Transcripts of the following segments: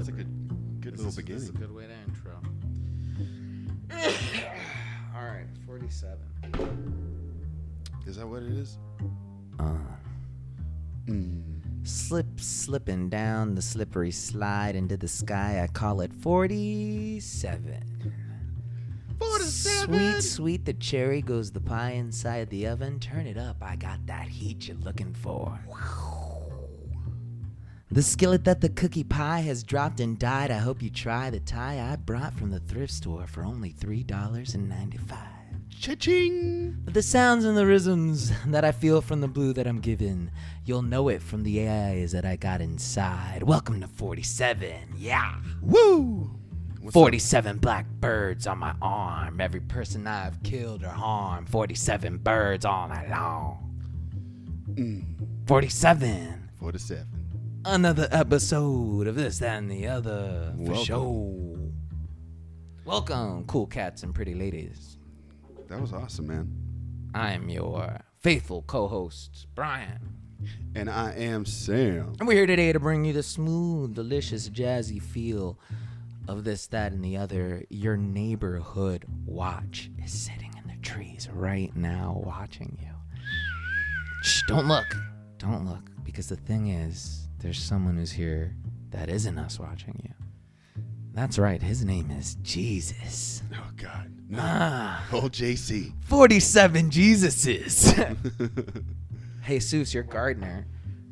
That's a good little beginning. This is a good way to intro. All right, 47. Is that what it is? Slipping down the slippery slide into the sky. I call it 47. 47. Sweet, the cherry goes the pie inside the oven. Turn it up, I got that heat you're looking for. The skillet that the cookie pie has dropped and died. I hope you try the tie I brought from the thrift store for only $3.95. Cha-ching! The sounds and the rhythms that I feel from the blue that I'm given, you'll know it from the eyes that I got inside. Welcome to 47, yeah. Woo! 47 black birds on my arm. Every person I've killed or harmed. 47 birds all night long. 47. 47. Another episode of this, that, and the other. For Welcome. sure. Welcome, cool cats and pretty ladies. That was awesome, man. I am your faithful co-host, Bryan. And I am Sam. And we're here today to bring you the smooth, delicious, jazzy feel of this, that, and the other. Your neighborhood watch is sitting in the trees right now watching you. Shh, don't look. Don't look. Because the thing is, there's someone who's here that isn't us watching you. That's right. His name is Jesus. Oh, God. No. Old JC. 47 Jesuses. Jesus, your gardener.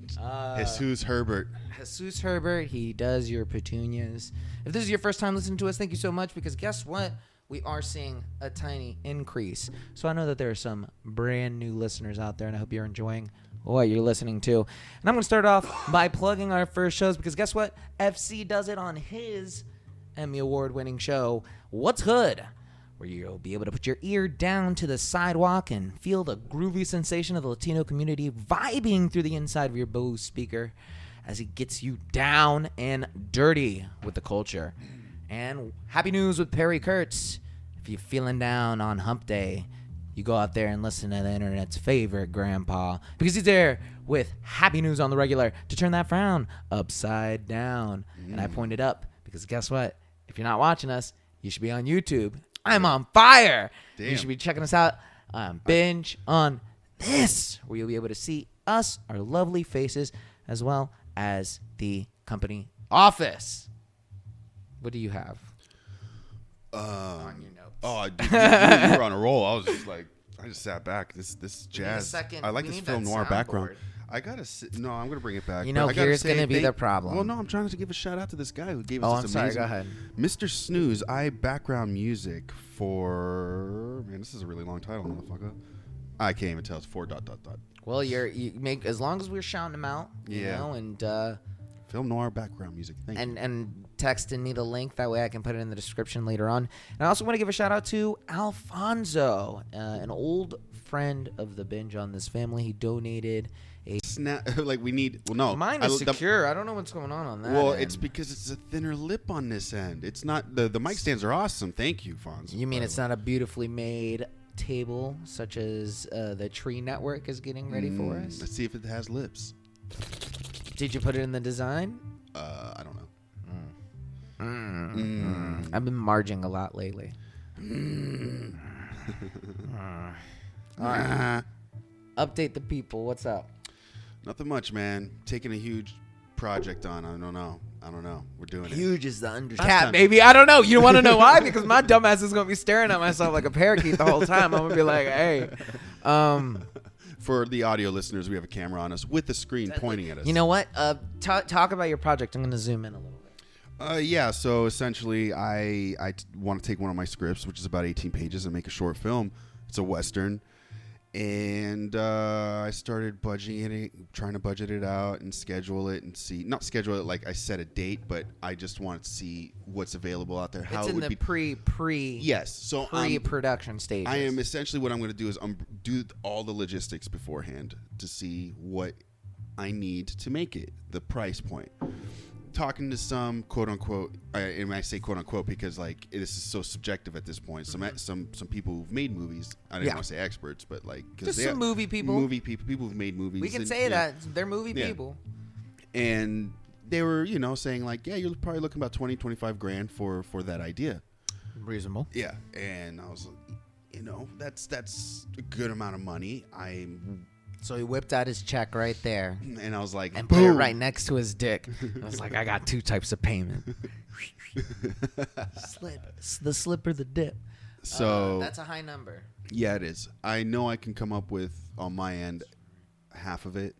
Jesus Herbert. Jesus Herbert, he does your petunias. If this is your first time listening to us, thank you so much, because guess what? We are seeing a tiny increase. So I know that there are some brand new listeners out there, and I hope you're enjoying what you're listening to. And I'm going to start off by plugging our first shows, because guess what? FC does it on his Emmy Award-winning show, What's Hood?, where you'll be able to put your ear down to the sidewalk and feel the groovy sensation of the Latino community vibing through the inside of your Bose speaker as he gets you down and dirty with the culture. And happy news with Perry Kurtz. If you're feeling down on hump day, you go out there and listen to the internet's favorite grandpa, because he's there with happy news on the regular to turn that frown upside down. And I pointed up because guess what? If you're not watching us, you should be on YouTube. I'm on fire. Damn. You should be checking us out on Binge on this, where you'll be able to see us, our lovely faces, as well as the company office. What do you have on your notes? Oh, dude, you were on a roll. I was just like, I just sat back. This jazz. I like this film noir background. I gotta no, I'm gonna bring it back. You know, here's gonna be the problem. Well, no, I'm trying to give a shout out to this guy who gave us I'm this sorry. amazing. Go ahead. Mr. Snooze. Background music for this is a really long title, motherfucker. I can't even tell. It's 4 ... Well, you make, as long as we're shouting them out, you know, and film noir background music. Thank you. And texting me the link, that way I can put it in the description later on. And I also want to give a shout out to Alfonso, an old friend of the Binge on this family. He donated a we need. Well, no, mine is secure. I don't know what's going on that. Well, end. it's because it's a thinner lip on this end. It's not the mic stands are awesome. Thank you, Fonz. You mean it's not a beautifully made table such as the Tree Network is getting ready for us? Let's see if it has lips. Did you put it in the design? I don't know. I've been marging a lot lately. All right. Update the people. What's up? Nothing much, man. Taking a huge project on. I don't know. We're doing it. Huge is the understatement. Baby. I don't know. You want to know why? Because my dumbass is going to be staring at myself like a parakeet the whole time. I'm going to be like, hey. For the audio listeners, we have a camera on us with the screen pointing at us. You know what? Talk about your project. I'm going to zoom in a little bit. Yeah, so essentially I want to take one of my scripts, which is about 18 pages, and make a short film. It's a Western. And I started trying to budget it out and schedule it and see. Not schedule it like I set a date, but I just want to see what's available out there. How it's it in would the be yes, so pre-production stages. I am essentially what I'm going to do is do all the logistics beforehand to see what I need to make it, the price point. Talking to some quote unquote, and I say quote unquote because like this is so subjective at this point. Some people who've made movies. I didn't want to say experts, but like just some movie people who've made movies. We can say that they're movie people. And they were, saying like, yeah, you're probably looking about 20-25 grand for that idea. Reasonable. Yeah, and I was like, that's a good amount of money. So he whipped out his check right there And I was like, and boom. put it right next to his dick. I was like, I got 2 types of payment. The slip or the dip. So that's a high number. Yeah, it is. I know I can come up with, on my end, half of it,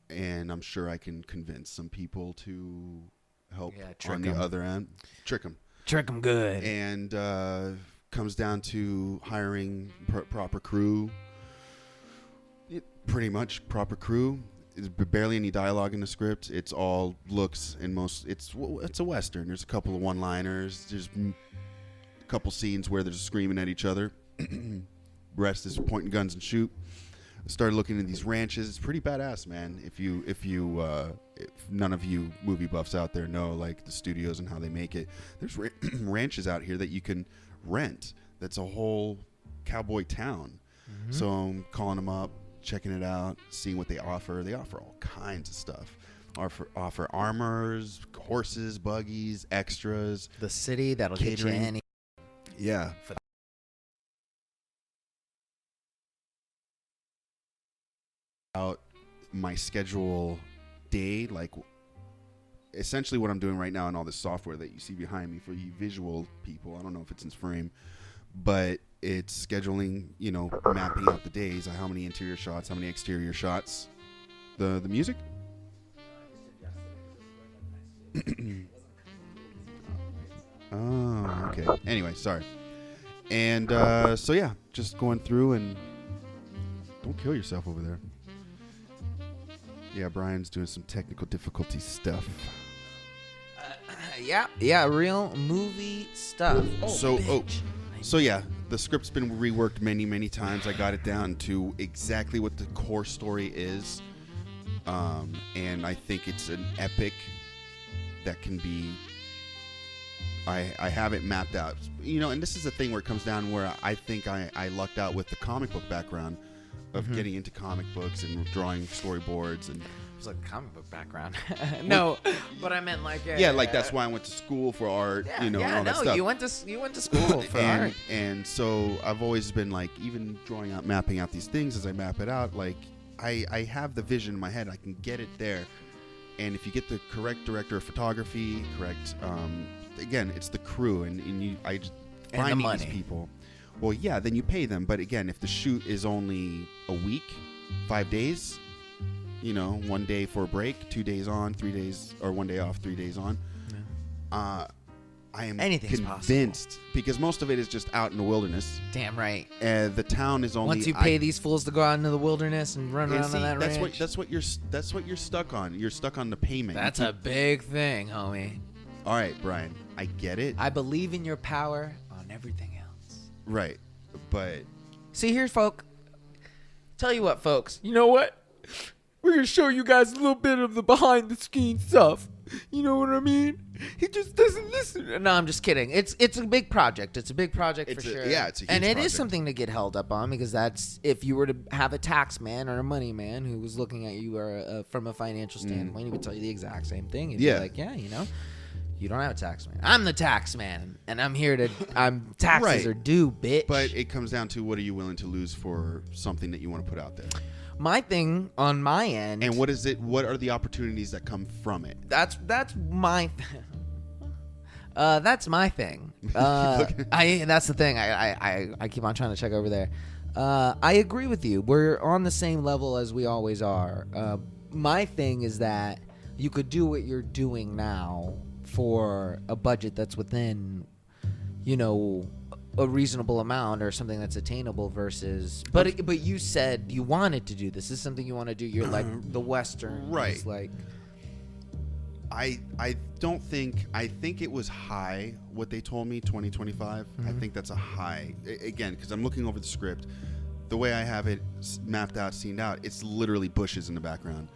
and I'm sure I can convince some people to help on the other end. Trick them good. And comes down to hiring proper crew. Pretty much proper crew. There's barely any dialogue in the script. It's all looks and it's a Western. There's a couple of one-liners. There's a couple scenes where they're screaming at each other. Rest is pointing guns and shoot. I started looking at these ranches. It's pretty badass, man. If none of you movie buffs out there know like the studios and how they make it, there's ranches out here that you can rent. That's a whole cowboy town. Mm-hmm. So I'm calling them up, checking it out, seeing what they offer. They offer all kinds of stuff. Offer armors, horses, buggies, extras. The city that'll catering. Get you any. Yeah. Out my schedule day, like essentially what I'm doing right now in all this software that you see behind me for you visual people. I don't know if it's in frame, but it's scheduling, mapping out the days, how many interior shots, how many exterior shots. The music? Oh, okay. Anyway, sorry. And so yeah, just going through and don't kill yourself over there. Yeah, Brian's doing some technical difficulty stuff. Yeah, real movie stuff. So yeah, the script's been reworked many, many times. I got it down to exactly what the core story is, and I think it's an epic that can be. I have it mapped out, and this is the thing where it comes down where I think I lucked out with the comic book background of getting into comic books and drawing storyboards and. It was like a comic book background. No, but I meant like that's why I went to school for art, and all that stuff. You went to school for art. And so I've always been like, even mapping out these things as I map it out, like I have the vision in my head. I can get it there. And if you get the correct director of photography, correct, again, it's the crew I just finding these people. Well, yeah, then you pay them. But again, if the shoot is only a week, 5 days, 1 day for a break, 2 days on, 3 days, or 1 day off, 3 days on. Yeah. I am convinced possible. Because most of it is just out in the wilderness. Damn right. The town is only. Once you pay these fools to go out into the wilderness and run around on that ranch. That's what you're stuck on. You're stuck on the payment. That's a big thing, homie. All right, Brian, I get it. I believe in your power on everything else. Right, but see here, folk. Tell you what, folks. You know what? We're going to show you guys a little bit of the behind-the-scenes stuff. You know what I mean? He just doesn't listen. No, I'm just kidding. It's a big project. It's a big project for sure. Yeah, it's a huge and it project. Is something to get held up on because that's if you were to have a tax man or a money man who was looking at you or from a financial standpoint, he would tell you the exact same thing. He'd be like, yeah, you don't have a tax man. I'm the tax man, and I'm here to. Taxes are due, bitch. But it comes down to what are you willing to lose for something that you want to put out there. My thing on my end. And what is it? What are the opportunities that come from it? That's my. That's my thing. That's the thing. I keep on trying to check over there. I agree with you. We're on the same level as we always are. My thing is that you could do what you're doing now for a budget that's within, a reasonable amount or something that's attainable versus. But you said you wanted to do this. This is something you want to do. You're like the Western, right? Like. I don't think. I think it was high what they told me, 2025. I think that's a high. Again, because I'm looking over the script. The way I have it mapped out, scened out, it's literally bushes in the background.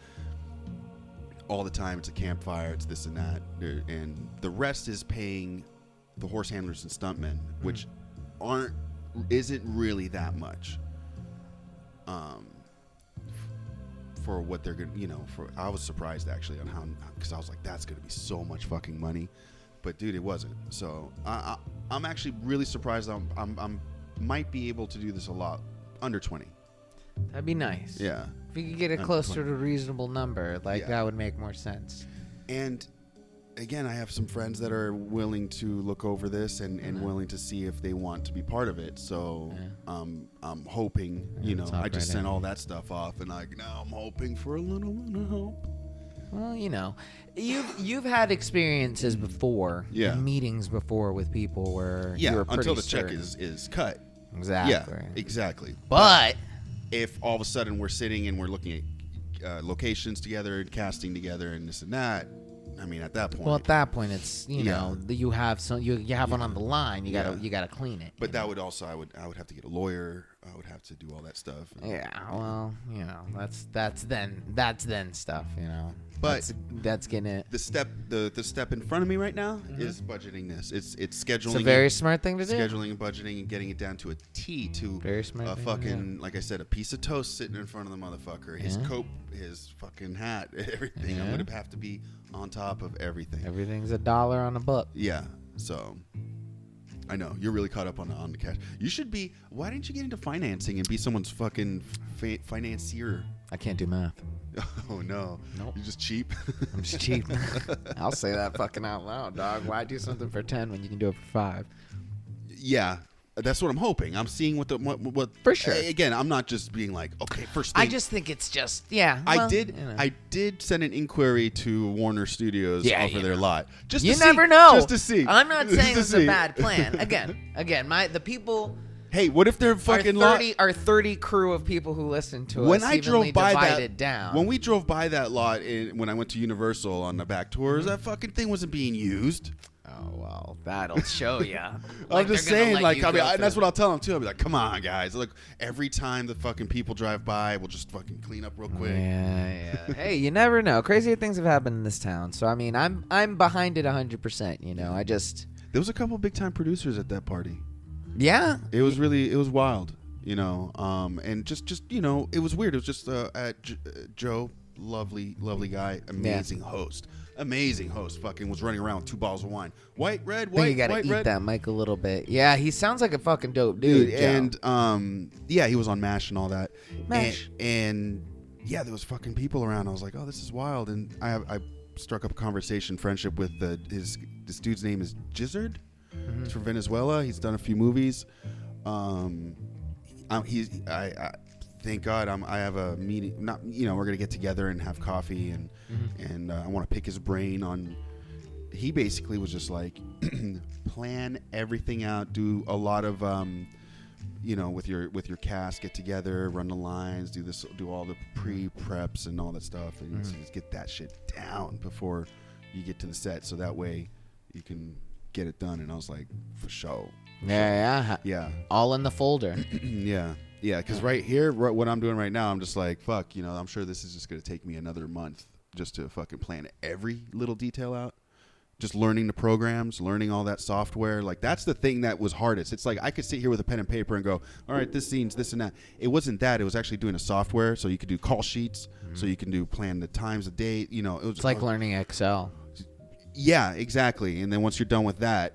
All the time, it's a campfire, it's this and that. And the rest is paying the horse handlers and stuntmen, which isn't really that much. for what they're gonna, I was surprised actually on how, because I was like, that's gonna be so much fucking money, but dude, it wasn't. So I'm actually really surprised. I'm might be able to do this a lot under 20. That'd be nice. Yeah. If you could get it closer to a reasonable number, that would make more sense. And again, I have some friends that are willing to look over this and willing to see if they want to be part of it. So I'm hoping, I just sent all that stuff off, and now I'm hoping for a little bit of help. Well, you've had experiences before, and meetings before with people where you were pretty until the certain. check is cut. Exactly. Yeah, exactly. But if all of a sudden we're sitting and we're looking at locations together and casting together and this and that, I mean, at that point. Well, at that point, it's you have some you have one on the line. You gotta clean it. But that would also I would have to get a lawyer. I would have to do all that stuff. Yeah, well, that's then stuff. But that's getting it. The step in front of me right now is budgeting this. It's scheduling. It's a very smart thing to do. Scheduling and budgeting and getting it down to a T, to very smart a fucking, like I said, a piece of toast sitting in front of the motherfucker. His coat, his fucking hat, everything. I'm gonna have to be on top of everything. Everything's $1 on a book. Yeah. So I know you're really caught up on the cash. You should be. Why didn't you get into financing and be someone's fucking financier? I can't do math. Oh no! Nope. You're just cheap. I'm just cheap. I'll say that fucking out loud, dog. Why do something for 10 when you can do it for 5? Yeah, that's what I'm hoping. I'm seeing what for sure. Again, I'm not just being like, okay, first thing. I just think it's just I did send an inquiry to Warner Studios over their lot. Just you to never see, know. Just to see. I'm not saying it's a bad plan. Again, the people. Hey, what if they're fucking our 30 crew of people who listen to when us I drove by down. When we drove by that lot when I went to Universal on the back tours, that fucking thing wasn't being used. Oh well, that'll show you. I'm just saying, that's what I'll tell them too. I'll be like, come on, guys. Look, every time the fucking people drive by, we'll just fucking clean up real quick. Yeah. Hey, you never know. Crazier things have happened in this town. So I mean, I'm behind it 100%. There was a couple big time producers at that party. Yeah, it was wild, and just it was weird. It was just at Joe, lovely guy, amazing host, fucking was running around with 2 bottles of wine, white, red, white, you gotta white, eat red. That mic a little bit. Yeah, he sounds like a fucking dope dude. And he was on MASH and all that. MASH. And there was fucking people around. I was like, oh, this is wild. And I struck up a friendship with this dude's name is Gizzard. He's from Venezuela. He's done a few movies. Thank God I have a meeting. Not we're gonna get together and have coffee and I want to pick his brain on. He basically was just like plan everything out, do a lot of with your cast, get together, run the lines, do all the pre-preps and all that stuff, and just get that shit down before you get to the set, so that way you can get it done. And I was like, for sure. Yeah. All in the folder. Yeah, because right here, what I'm doing right now, I'm just like, fuck, I'm sure this is just going to take me another month just to fucking plan every little detail out. Just learning the programs, learning all that software. Like, that's the thing that was hardest. It's like I could sit here with a pen and paper and go, all right, this scene's this and that. It wasn't that. It was actually doing a software, so you could do call sheets, so you can plan the times, the date. It's like learning Excel. Yeah, exactly. And then once you're done with that,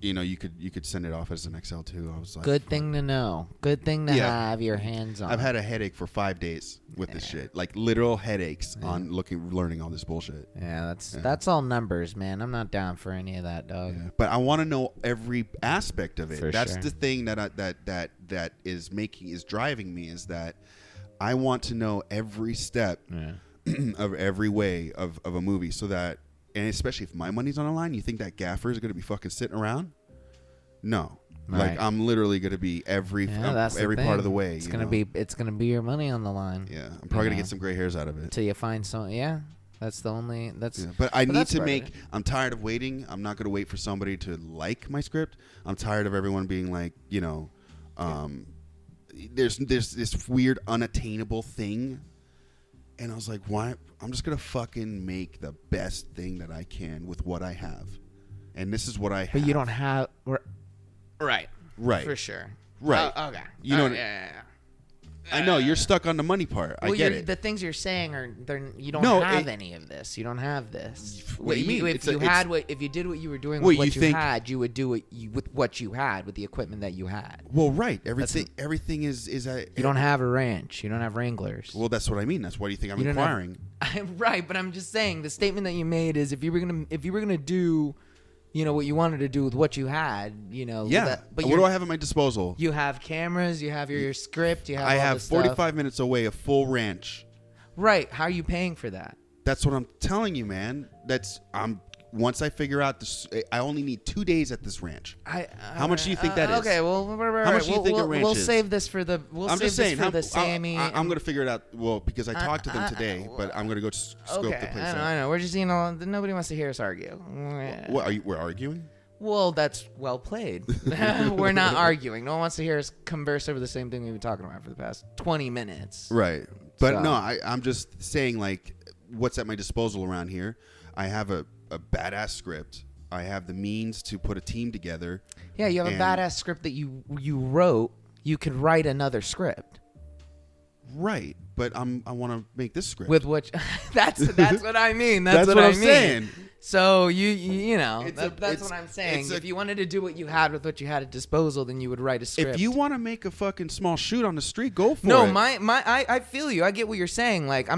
you could send it off as an Excel too. I was like, good thing to know. Good thing to have your hands on. I've had a headache for 5 days with this shit, like literal headaches on learning all this bullshit. Yeah, that's all numbers, man. I'm not down for any of that, dog. Yeah. But I want to know every aspect of it. That's sure. the thing that is driving me, is that I want to know every step of every way of a movie, so that. And especially if my money's on the line, you think that gaffer is going to be fucking sitting around? No. Right. Like, I'm literally going to be every part of the way. It's gonna be your money on the line. Yeah, I'm probably gonna get some gray hairs out of it until you find some. Yeah, that's the only. But I need to make. I'm tired of waiting. I'm not gonna wait for somebody to like my script. I'm tired of everyone being like, there's this weird unattainable thing. And I was like, why? I'm just going to fucking make the best thing that I can with what I have. And this is what I have. But you don't have... Right. Right. For sure. Right. Okay. You know, yeah. I know you're stuck on the money part. I get it. The things you're saying are you don't have any of this. You don't have this. What do you mean? If you did what you were doing with what you had, you would do with what you had with the equipment that you had. Well, right. Everything is. You don't have a ranch. You don't have Wranglers. Well, that's what I mean. That's why do you think I'm inquiring? Right, but I'm just saying the statement that you made is if you were gonna do, what you wanted to do with what you had, Yeah. But what do I have at my disposal? You have cameras. You have your script. You have. I all have this 45 stuff. minutes away, a full ranch. Right. How are you paying for that? That's what I'm telling you, man. Once I figure out this, I only need 2 days at this ranch. How much do you think that is? Okay, well, how much do you think a ranch is? We'll save this for the. I'm just saying, for the Sammy. I'm going to figure it out. Well, because I talked to them today, but I'm going to go scope the place out. I know. We're just nobody wants to hear us argue. What we're arguing? Well, that's well played. We're not arguing. No one wants to hear us converse over the same thing we've been talking about for the past 20 minutes. Right. But no, I'm just saying, like, what's at my disposal around here. I have a badass script. I have the means to put a team together. Yeah, you have a badass script that you wrote. You could write another script. Right. But I want to make this script. With what? That's what I mean. That's what I'm saying. So that's what I'm saying. If you wanted to do what you had with what you had at disposal, then you would write a script. If you want to make a fucking small shoot on the street, go for it. No, I feel you. I get what you're saying. Like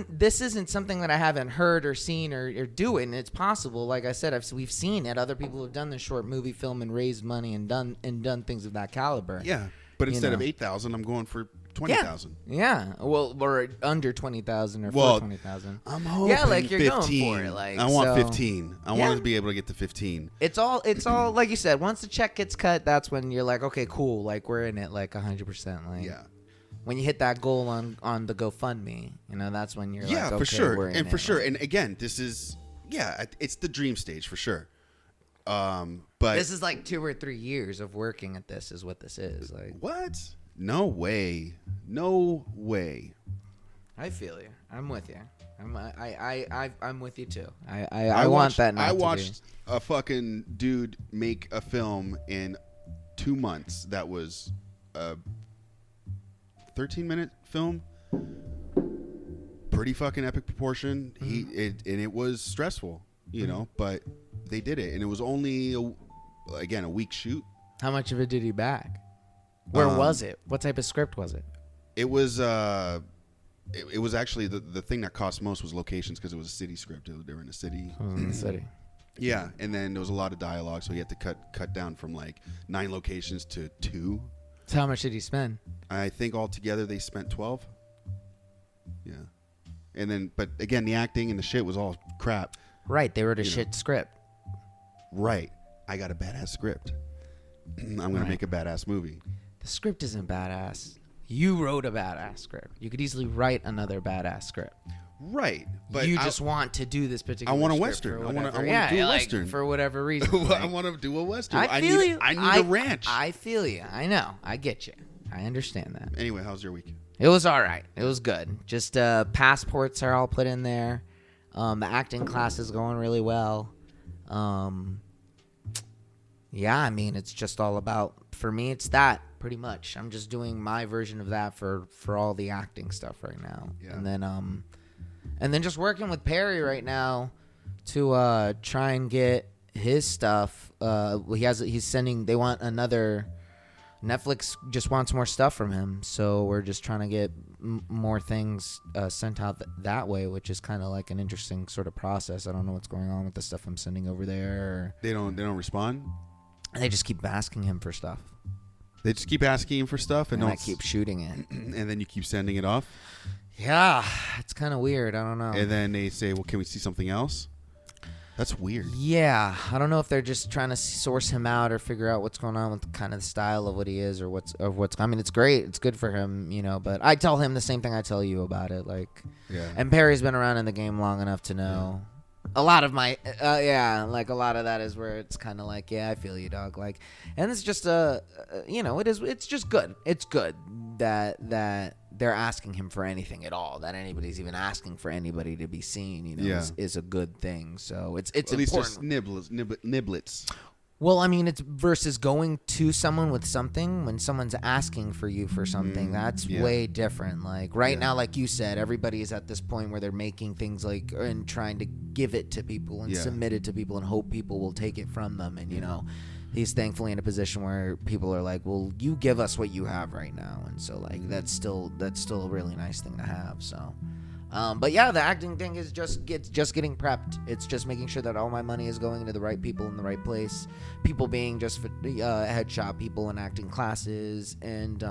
this isn't something that I haven't heard or seen or doing. It's possible. Like I said, we've seen it. Other people have done this short movie film and raised money and done things of that caliber. Yeah, but instead of 8,000, I'm going for 20,000. Yeah. Well, or under 20,000 or for 20,000. I'm hoping. Yeah, like you're 15. going for it. Like I want 15. I want to be able to get to 15. It's all like you said. Once the check gets cut, that's when you're like, okay, cool. Like we're in it, like 100%. Like when you hit that goal on the GoFundMe, that's when you're like, okay, for sure, we're in and it. for sure. And again, this is it's the dream stage for sure. But this is like 2 or 3 years of working at this. Is what this is like. What? No way. No way. I feel you. I'm with you. I'm with you too. I want that. I watched a fucking dude make a film in 2 months. That was a 13-minute film. Pretty fucking epic proportion. And it was stressful, but they did it, and it was only a week shoot. How much of it did he back? Where was it? What type of script was it? It was it was actually the thing that cost most was locations because it was a city script. They were in a city. In the city. Yeah, and then there was a lot of dialogue, so he had to cut down from like 9 locations to 2. So how much did he spend? I think altogether they spent 12. Yeah, and then but again the acting and the shit was all crap. Right, they wrote a shit script. Right, I got a badass script. I'm gonna make a badass movie. The script isn't badass. You wrote a badass script. You could easily write another badass script. Right, but you just want to do this particular. I want a script western. I want to do a western for whatever reason. I want to do a western. I feel you. I need a ranch. I feel you. I know. I get you. I understand that. Anyway, how's your week? It was all right. It was good. Just passports are all put in there. The acting class is going really well. Yeah, I mean, it's just all about, for me, it's that pretty much. I'm just doing my version of that for all the acting stuff right now. Yeah. And then just working with Perry right now to try and get his stuff. They want another, Netflix just wants more stuff from him. So we're just trying to get more things sent out that way, which is kind of like an interesting sort of process. I don't know what's going on with the stuff I'm sending over there. They don't respond? They just keep asking him for stuff. They just keep asking him for stuff, and I keep shooting it. And then you keep sending it off? Yeah, it's kind of weird. I don't know. And then they say, well, can we see something else? That's weird. Yeah, I don't know if they're just trying to source him out or figure out what's going on with kind of the style of what he is or what's. I mean, it's great. It's good for him, but I tell him the same thing I tell you about it. Like, yeah. And Perry's been around in the game long enough to know. Yeah. A lot of my, like a lot of that is where it's kind of like, yeah, I feel you, dog. Like, and it's just it's just good. It's good that they're asking him for anything at all. That anybody's even asking for anybody to be seen, is a good thing. So it's at important. least there's niblets. Well, I mean, it's versus going to someone with something when someone's asking for you for something. That's way different. Like right now, like you said, everybody is at this point where they're making things like and trying to give it to people and submit it to people and hope people will take it from them. And, you know, he's thankfully in a position where people are like, well, you give us what you have right now. And so like that's still a really nice thing to have. So. But yeah, the acting thing is just getting prepped. It's just making sure that all my money is going into the right people in the right place. People being just for, headshot people and acting classes, and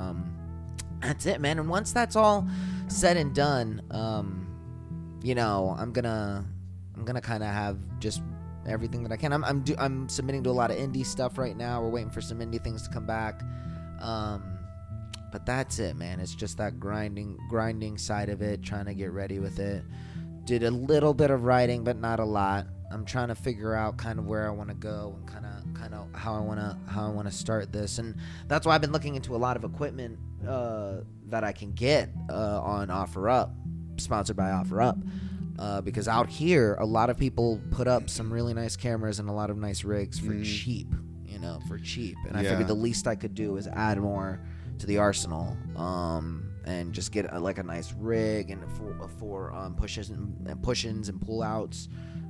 that's it, man. And once that's all said and done, you know, I'm gonna kind of have just everything that I can. I'm submitting to a lot of indie stuff right now. We're waiting for some indie things to come back. But that's it, man. It's just that grinding side of it, trying to get ready with it. Did a little bit of writing, but not a lot. I'm trying to figure out kind of where I want to go and kind of how I want to start this. And that's why I've been looking into a lot of equipment that I can get on OfferUp, sponsored by OfferUp. Because out here, a lot of people put up some really nice cameras and a lot of nice rigs for cheap, you know, And I figured the least I could do is add more to the arsenal, and just get like a nice rig and for push-ins and pull-outs.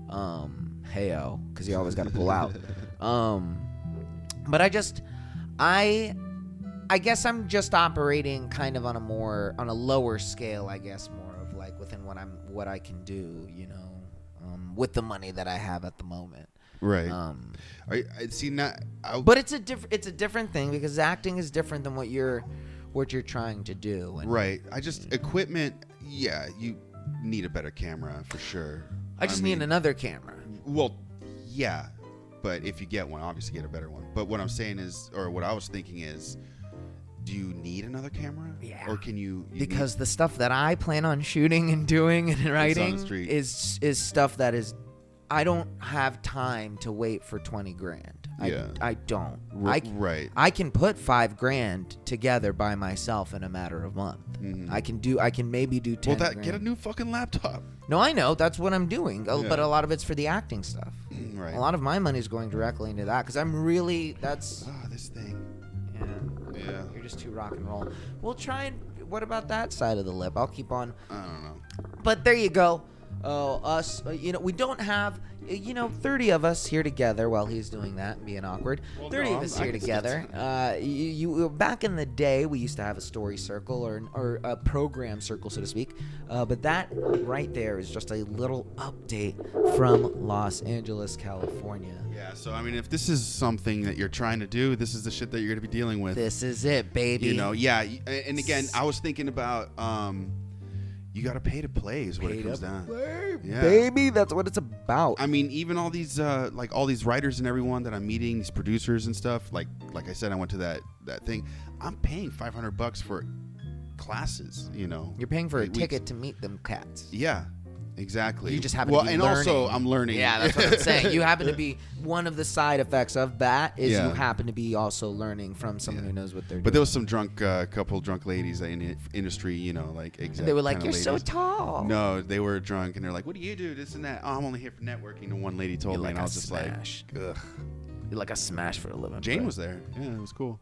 Heyo, because you always got to pull out. But I guess I'm just operating kind of on a lower scale, I guess, more of like within what I can do, you know, with the money that I have at the moment. Right. I see not. But it's a different thing because acting is different than what you're trying to do. And right. Equipment. Yeah, you need a better camera for sure. I mean, need another camera. Well, yeah, but if you get one, obviously get a better one. But what I'm saying is, or what I was thinking is, do you need another camera? Yeah. Or can you because the stuff that I plan on shooting and doing and writing is stuff that is. I don't have time to wait for $20,000. I don't. Right. I can put $5,000 together by myself in a matter of a month. Mm-hmm. I can maybe do 10. Well, get a new fucking laptop. No, I know that's what I'm doing. Yeah. But a lot of it's for the acting stuff. Right. A lot of my money's going directly into that because I'm really this thing. Yeah. You're just too rock and roll. We'll try and. What about that side of the lip? I'll keep on. I don't know. But there you go. Us, you know, we don't have, 30 of us here together while he's doing that and being awkward. Well, 30 of us here together. You back in the day, we used to have a story circle or a program circle, so to speak. But that right there is just a little update from Los Angeles, California. Yeah, so, I mean, if this is something that you're trying to do, this is the shit that you're going to be dealing with. This is it, baby. You know, yeah. And again, I was thinking about... you gotta pay to play is what it comes down. Yeah. Baby, that's what it's about. I mean, even all these all these writers and everyone that I'm meeting, these producers and stuff. Like I said, I went to that thing. I'm paying $500 for classes. You know, you're paying for a ticket to meet them cats. Yeah. Exactly. You just happen to be learning. Also I'm learning. Yeah, that's what I'm saying. You happen to be one of the side effects of that is you happen to be also learning from someone who knows what they're doing. But there was some couple drunk ladies in the industry, you know, like exactly. They were like, "You're so tall." No, they were drunk and they're like, "What do you do? This and that." "Oh, I'm only here for networking." And one lady told me, and I was just like, "Ugh." You're like a smash for a living. Jane was there. Yeah, it was cool.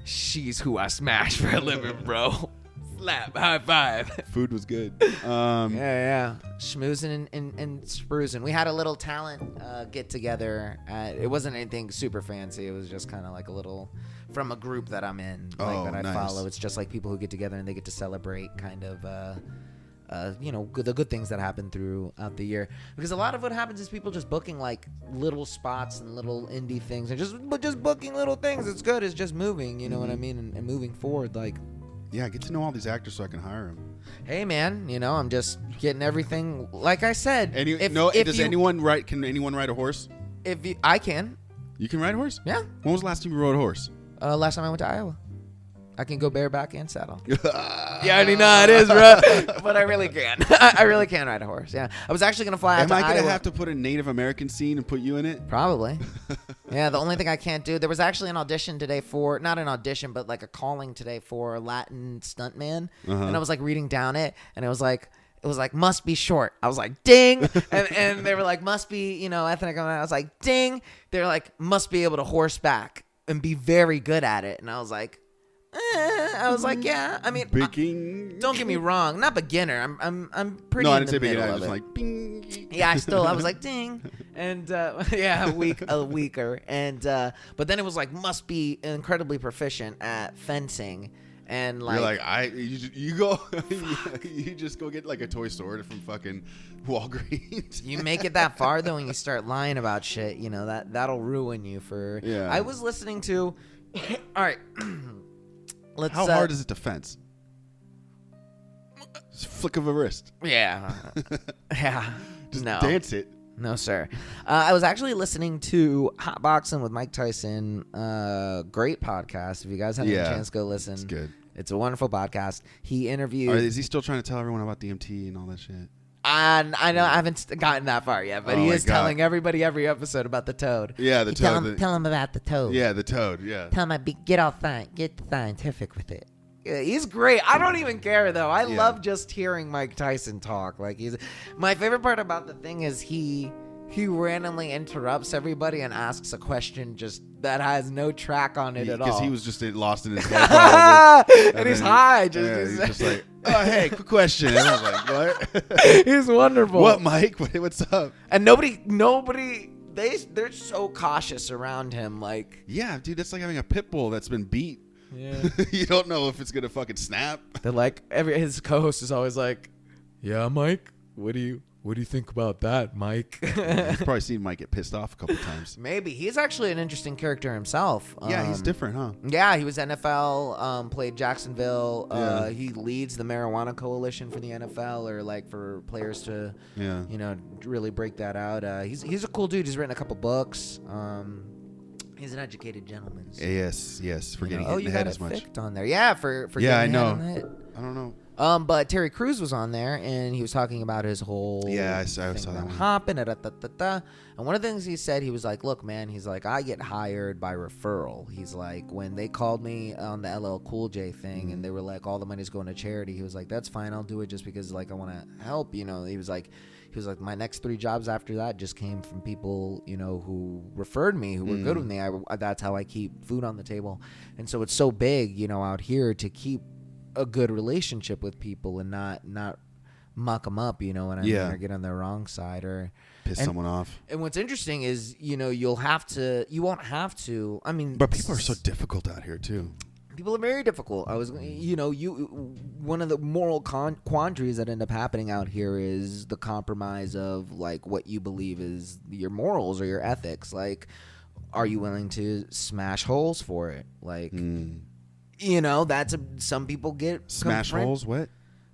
She's who I smash for a living, bro. Slap, high five. Food was good. Yeah. Schmoozing and spruising. We had a little talent get together. It wasn't anything super fancy. It was just kind of like a little from a group that I'm in, that I follow. It's just like people who get together and they get to celebrate kind of, the good things that happen throughout the year. Because a lot of what happens is people just booking like little spots and little indie things and just booking little things. It's good. It's just moving. You know what I mean? And moving forward, like. Yeah, get to know all these actors so I can hire them. Hey, man, I'm just getting everything. Like I said, Can anyone ride a horse? I can. You can ride a horse? Yeah. When was the last time you rode a horse? Last time I went to Iowa. I can go bareback and saddle. You already know how it is, bro. But I really can. I really can ride a horse. Yeah. I was actually gonna fly out to Iowa. Am I gonna have to put a Native American scene and put you in it? Probably. Yeah. The only thing I can't do. There was actually an audition today for not an audition, but like a calling today for a Latin stuntman. And I was like reading down it, and it was like It was like, must be short. I was like, ding. And they were like, must be, ethnic. I was like, ding. They're like, must be able to horseback and be very good at it. And I was like, I was like, yeah. I mean, don't get me wrong, not beginner. I'm pretty. No, I in didn't the say beginner. I middle was of just it. like, bing. Yeah, I was like, ding, and weaker, and but then it was like, must be incredibly proficient at fencing, and like, you're like, you go, you just go get like a toy store from fucking Walgreens. you make it that far though, and you start lying about shit, that'll ruin you for. Yeah. I was listening to, all right. How hard is it to fence? It's a flick of a wrist. Yeah. Yeah. Just no. dance it. No, sir. I was actually listening to Hot Boxing with Mike Tyson. Great podcast. If you guys haven't had a chance, go listen. It's good. It's a wonderful podcast. He interviewed. Is he still trying to tell everyone about DMT and all that shit? I know I haven't gotten that far yet, but he is telling everybody every episode about the toad. Yeah, the toad. Tell him about the toad. Yeah, the toad. Yeah. Tell him get scientific with it. Yeah, he's great. I don't even care though. I love just hearing Mike Tyson talk. Like my favorite part about the thing is he randomly interrupts everybody and asks a question just that has no track on it at all. Because he was just lost in his head. Probably. and he's high. He's just like, oh, hey, quick question. And I was like, what? He's wonderful. What, Mike? What's up? And nobody, they're so cautious around him. Like, yeah, dude, that's like having a pit bull that's been beat. Yeah. You don't know if it's going to fucking snap. They're like, his co-host is always like, yeah, Mike, what do you think about that, Mike? You've probably seen Mike get pissed off a couple times. Maybe. He's actually an interesting character himself. Yeah, he's different, huh? Yeah, he was NFL, played Jacksonville. Yeah. He leads the marijuana coalition for the NFL, or like for players to, really break that out. He's a cool dude. He's written a couple books. He's an educated gentleman. So, yes. For getting hit in the head as much. Ficked on there. Yeah, for getting getting I know. hit in the head. I don't know. But Terry Crews was on there, and he was talking about his whole I saw thing that one. hopping, and one of the things he said, he was like, look, man, he's like, I get hired by referral. He's like, when they called me on the LL Cool J thing, and they were like, all the money's going to charity, he was like, that's fine, I'll do it just because like I want to help, He was like, my next 3 jobs after that just came from people, who referred me, who were good with me. That's how I keep food on the table. And so it's so big, out here to keep a good relationship with people and not muck them up, you know what I mean, or get on their wrong side or piss someone off. And what's interesting is, you won't have to. I mean, but people are so difficult out here too. People are very difficult. One of the moral quandaries that end up happening out here is the compromise of like what you believe is your morals or your ethics. Like, are you willing to smash holes for it? Like, some people get smash holes. What?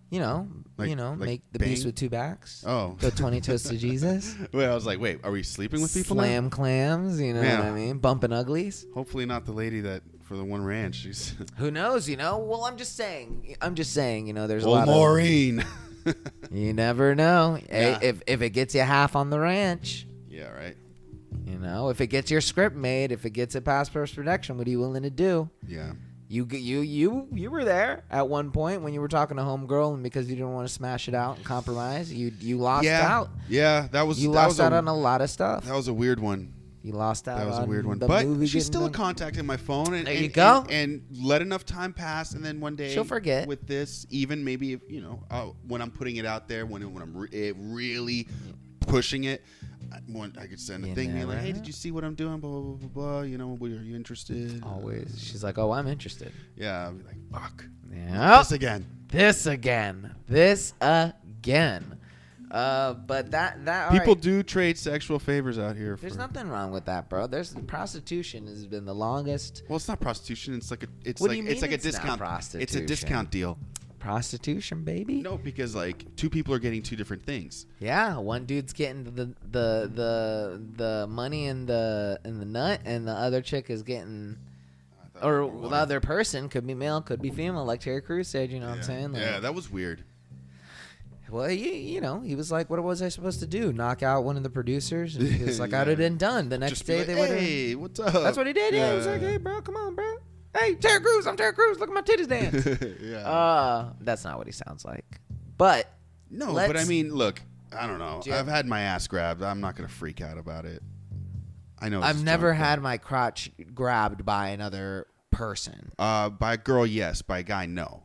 Make the bang? beast with 2 backs. Oh, the 20 toasts to Jesus. Wait, I was like, are we sleeping with people? Slam clams. You know what I mean? Bumping uglies. Hopefully not the lady that for the one ranch. She's who knows? Well, I'm just saying. There's a of lot Maureen. You never know. Yeah. If it gets you half on the ranch. Yeah, right. If it gets your script made, if it gets it past post-production, what are you willing to do? Yeah. You were there at one point when you were talking to homegirl, and because you didn't want to smash it out and compromise, you lost out. Yeah, you lost out on a lot of stuff. That was a weird one. You lost out. That was a weird one. The But movie she's still done. contacting my phone, and There you go. And let enough time pass, and then one day she'll forget. With this, even maybe if when I'm putting it out there, when I'm really pushing it, I could send a thing being like, hey, did you see what I'm doing? Blah, blah, blah, blah. Are you interested? Always. She's like, oh, I'm interested. Yeah. I'll be like, fuck. Yeah. This again. But that people do trade sexual favors out here. There's nothing wrong with that, bro. Prostitution has been the longest. Well, it's not prostitution. It's like a discount. It's a discount deal. Prostitution, baby. No, because like 2 people are getting 2 different things. Yeah, one dude's getting the money and the nut, and the other chick is getting, or the other person could be male, could be female, like Terry Crews said. You know what I'm saying? Like, yeah, that was weird. Well, he was like, what was I supposed to do? Knock out one of the producers? And he was like, I'd have been done. The next day they would have. Hey, what's up? That's what he did. Yeah, he was like, hey, bro, come on, bro. Hey, Terry Crews, I'm Terry Crews. Look at my titties dance. Yeah. That's not what he sounds like. But No, but I mean, look, I don't know. Yeah. I've had my ass grabbed. I'm not gonna freak out about it. I know. I've never had my crotch grabbed by another person. By a girl, yes. By a guy, no.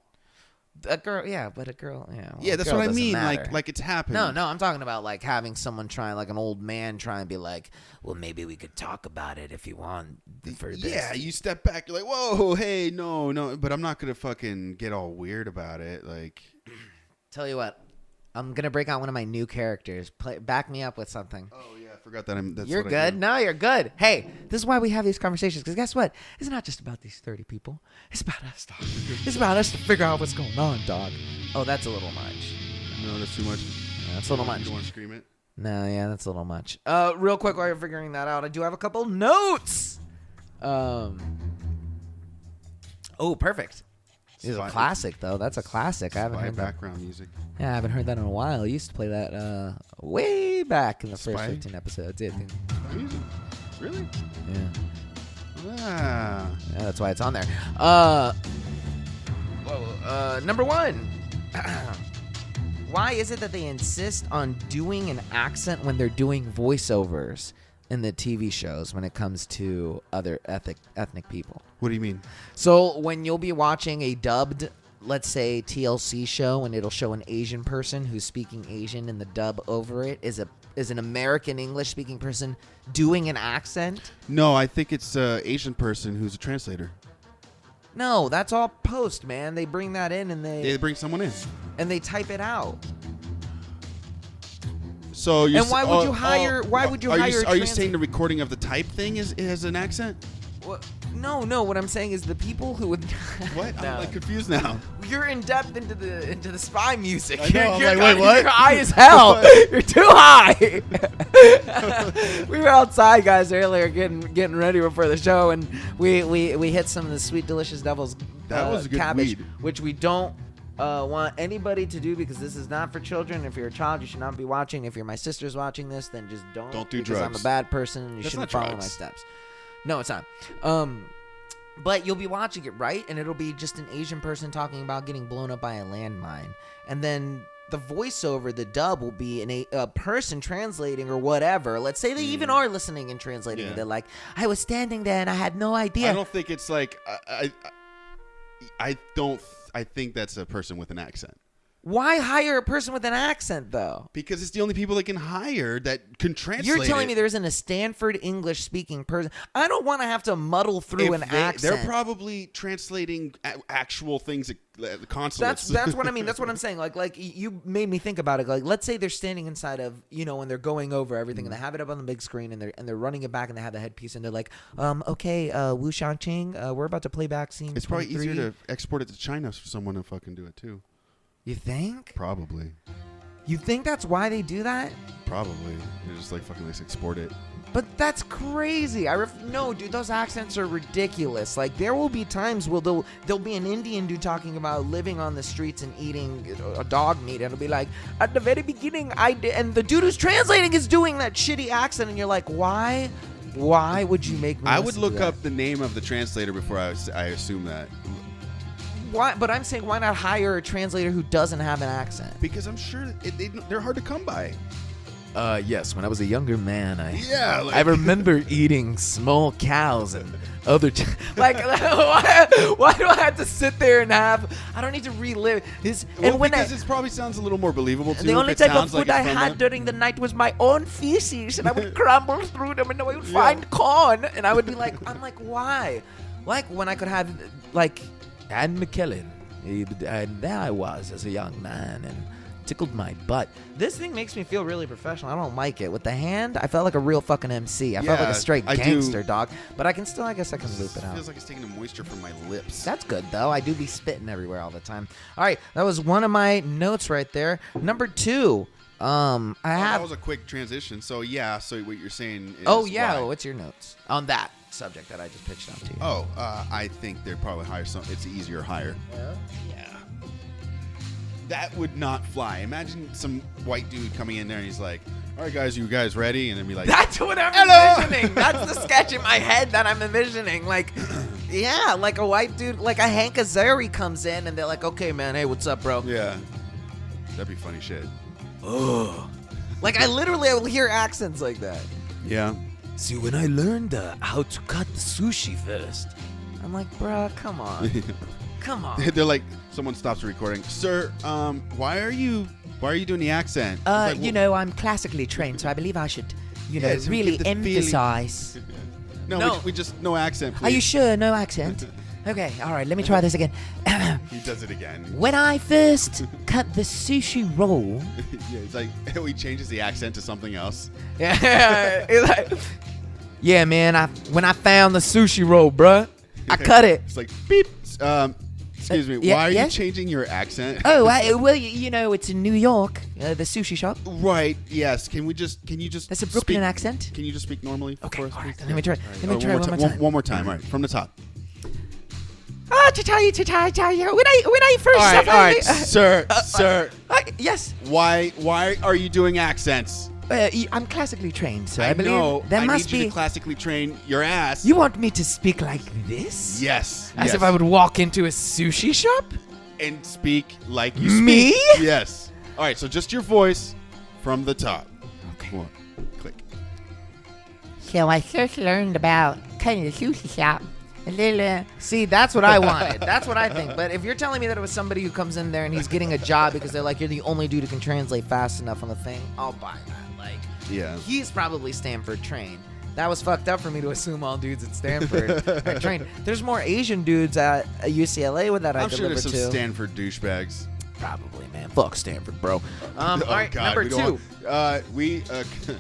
A girl, yeah, but a girl, yeah. Well, Yeah, that's what I mean. Like it's happened. No, I'm talking about like having someone try, like an old man try and be like, well, maybe we could talk about it if you want for this. Yeah, you step back. You're like, whoa, hey, no. But I'm not gonna fucking get all weird about it. Like, tell you what, I'm gonna break out one of my new characters. Back me up with something. oh yeah, I forgot that. That's You're what I good. do. No, you're good. Hey, this is why we have these conversations. Because guess what? It's not just about these 30 people. It's about us, dog. It's about us to figure out what's going on, dog. Oh, that's a little much. No, that's too much. Yeah, that's a little much. You want to scream it? No, yeah, that's a little much. Real quick while you're figuring that out, I do have a couple notes. Oh, perfect. This is a classic, though. That's a classic. I haven't heard that. Background music. Yeah, I haven't heard that in a while. I used to play that way back in the first Spy? 15 episodes. Yeah, Music? Really? yeah. Ah. Yeah, that's why it's on there. Number one. Why is it that they insist on doing an accent when they're doing voiceovers in the TV shows when it comes to other ethnic people? What do you mean? So when you'll be watching a dubbed, let's say TLC show, and it'll show an Asian person who's speaking Asian, and the dub over it is an American English speaking person doing an accent? No, I think it's an Asian person who's a translator. No, that's all post, man. They bring that in and They bring someone in. they type it out. So you're And why would you hire? Why would you hire? Are you saying the recording of the type thing has an accent? What? No. What I'm saying is the people who would. What? No. I'm like confused now. You're in depth into the spy music. I know, I'm You're like, wait, what? You're high as hell. You're too high. We were outside, guys, earlier getting ready before the show, and we hit some of the sweet, delicious devil's That was good cabbage, weed. which we don't want anybody to do because this is not for children. If you're a child, you should not be watching. If your sister's watching this, then just don't. Don't do because drugs. I'm a bad person, and you That's shouldn't not follow drugs. my steps. No, it's not. But you'll be watching it, right? And it'll be just an Asian person talking about getting blown up by a landmine. And then the voiceover, the dub, will be a person translating or whatever. Let's say they even are listening and translating. Yeah. They're like, I was standing there and I had no idea. I don't think it's like I think that's a person with an accent. Why hire a person with an accent, though? Because it's the only people they can hire that can translate. You're telling me it. there isn't a Stanford English-speaking person? I don't want to have to muddle through an accent. They're probably translating actual things, the consulates. That's what I mean. That's what I'm saying. Like you made me think about it. Like, let's say they're standing inside of, when they're going over everything and they have it up on the big screen and they're running it back and they have the headpiece and they're like, okay, Wu Shangqing, we're about to play back scene. It's probably 23. easier to export it to China for someone to fucking do it too. You think? Probably. You think that's why they do that? Probably. They're just like fucking let's export it. But that's crazy. No, dude, those accents are ridiculous. Like, there will be times where there'll be an Indian dude talking about living on the streets and eating a dog meat, and it'll be like, at the very beginning, I did, and the dude who's translating is doing that shitty accent, and you're like, why? Why would you make me I would listen look to that? up the name of the translator before I assume that. Why? But I'm saying, why not hire a translator who doesn't have an accent? Because I'm sure they're hard to come by. Yes. When I was a younger man, Yeah. Like, I remember eating small cows and other why do I have to sit there and have? I don't need to relive this. well, And when because it probably sounds a little more believable too. the if only it type of sounds food like I it's from had them. during the night was my own feces, and I would crumble through them, and I would find corn, and I would be like, I'm like, why? Like when I could have like Anne McKellen, and there I was as a young man, and tickled my butt. This thing makes me feel really professional. I don't like it. With the hand, I felt like a real fucking MC. I felt like a straight I do. gangster, dog. But I guess I can loop it out. Feels like it's taking the moisture from my lips. That's good, though. I do be spitting everywhere all the time. All right, that was one of my notes right there. Number 2, that was a quick transition. So yeah, so what you're saying is why. what's your notes on that subject that I just pitched out to you? Oh, I think they'd probably hire it's an easier hire. Yeah. Yeah. That would not fly. Imagine some white dude coming in there and he's like, all right, guys, you guys ready? And then be like, That's what I'm Hello! envisioning. That's the sketch in my head that I'm envisioning. Like, yeah, like a white dude, like a Hank Azaria comes in and they're like, okay, man, hey, what's up, bro? yeah. That'd be funny shit. Oh. Like, I will hear accents like that. Yeah. See, when I learned how to cut the sushi first, I'm like, bruh, come on. Come on. They're like, someone stops the recording. Sir, why are you doing the accent? Like, I'm classically trained, so I believe I should, so really give the emphasize. No. We just no accent, please. Are you sure? No accent? Okay, all right, let me try this again. He does it again. When I first cut the sushi roll. Yeah, it's like he changes the accent to something else. Yeah, it's like, yeah, man. When I found the sushi roll, bruh, I cut it. It's like beep. Excuse me. Why are you changing your accent? Oh, well, it's in New York, the sushi shop. Right. Yes. Can you just? That's a Brooklyn accent. Can you just speak normally? Okay. For us, All right. please? Let me try. Let me try one more time. One more time. All right. From the top. To tell you. When I first. All right, sir. Yes. Why are you doing accents? I'm classically trained, so I believe know. that I must need you be. to classically train your ass. You want me to speak like this? Yes. As if I would walk into a sushi shop? And speak like you speak. Me? Yes. All right. So just your voice from the top. Okay. Come on. Click. So I first learned about cutting the sushi shop. See, that's what I wanted. That's what I think. But if you're telling me that it was somebody who comes in there and he's getting a job because they're like, you're the only dude who can translate fast enough on the thing, I'll buy that. Like, Yeah. he's probably Stanford trained. That was fucked up for me to assume all dudes at Stanford are trained. There's more Asian dudes at UCLA with that I I'm sure deliver there's to. some Stanford douchebags. Probably, man. Fuck Stanford, bro. All right, God, number two.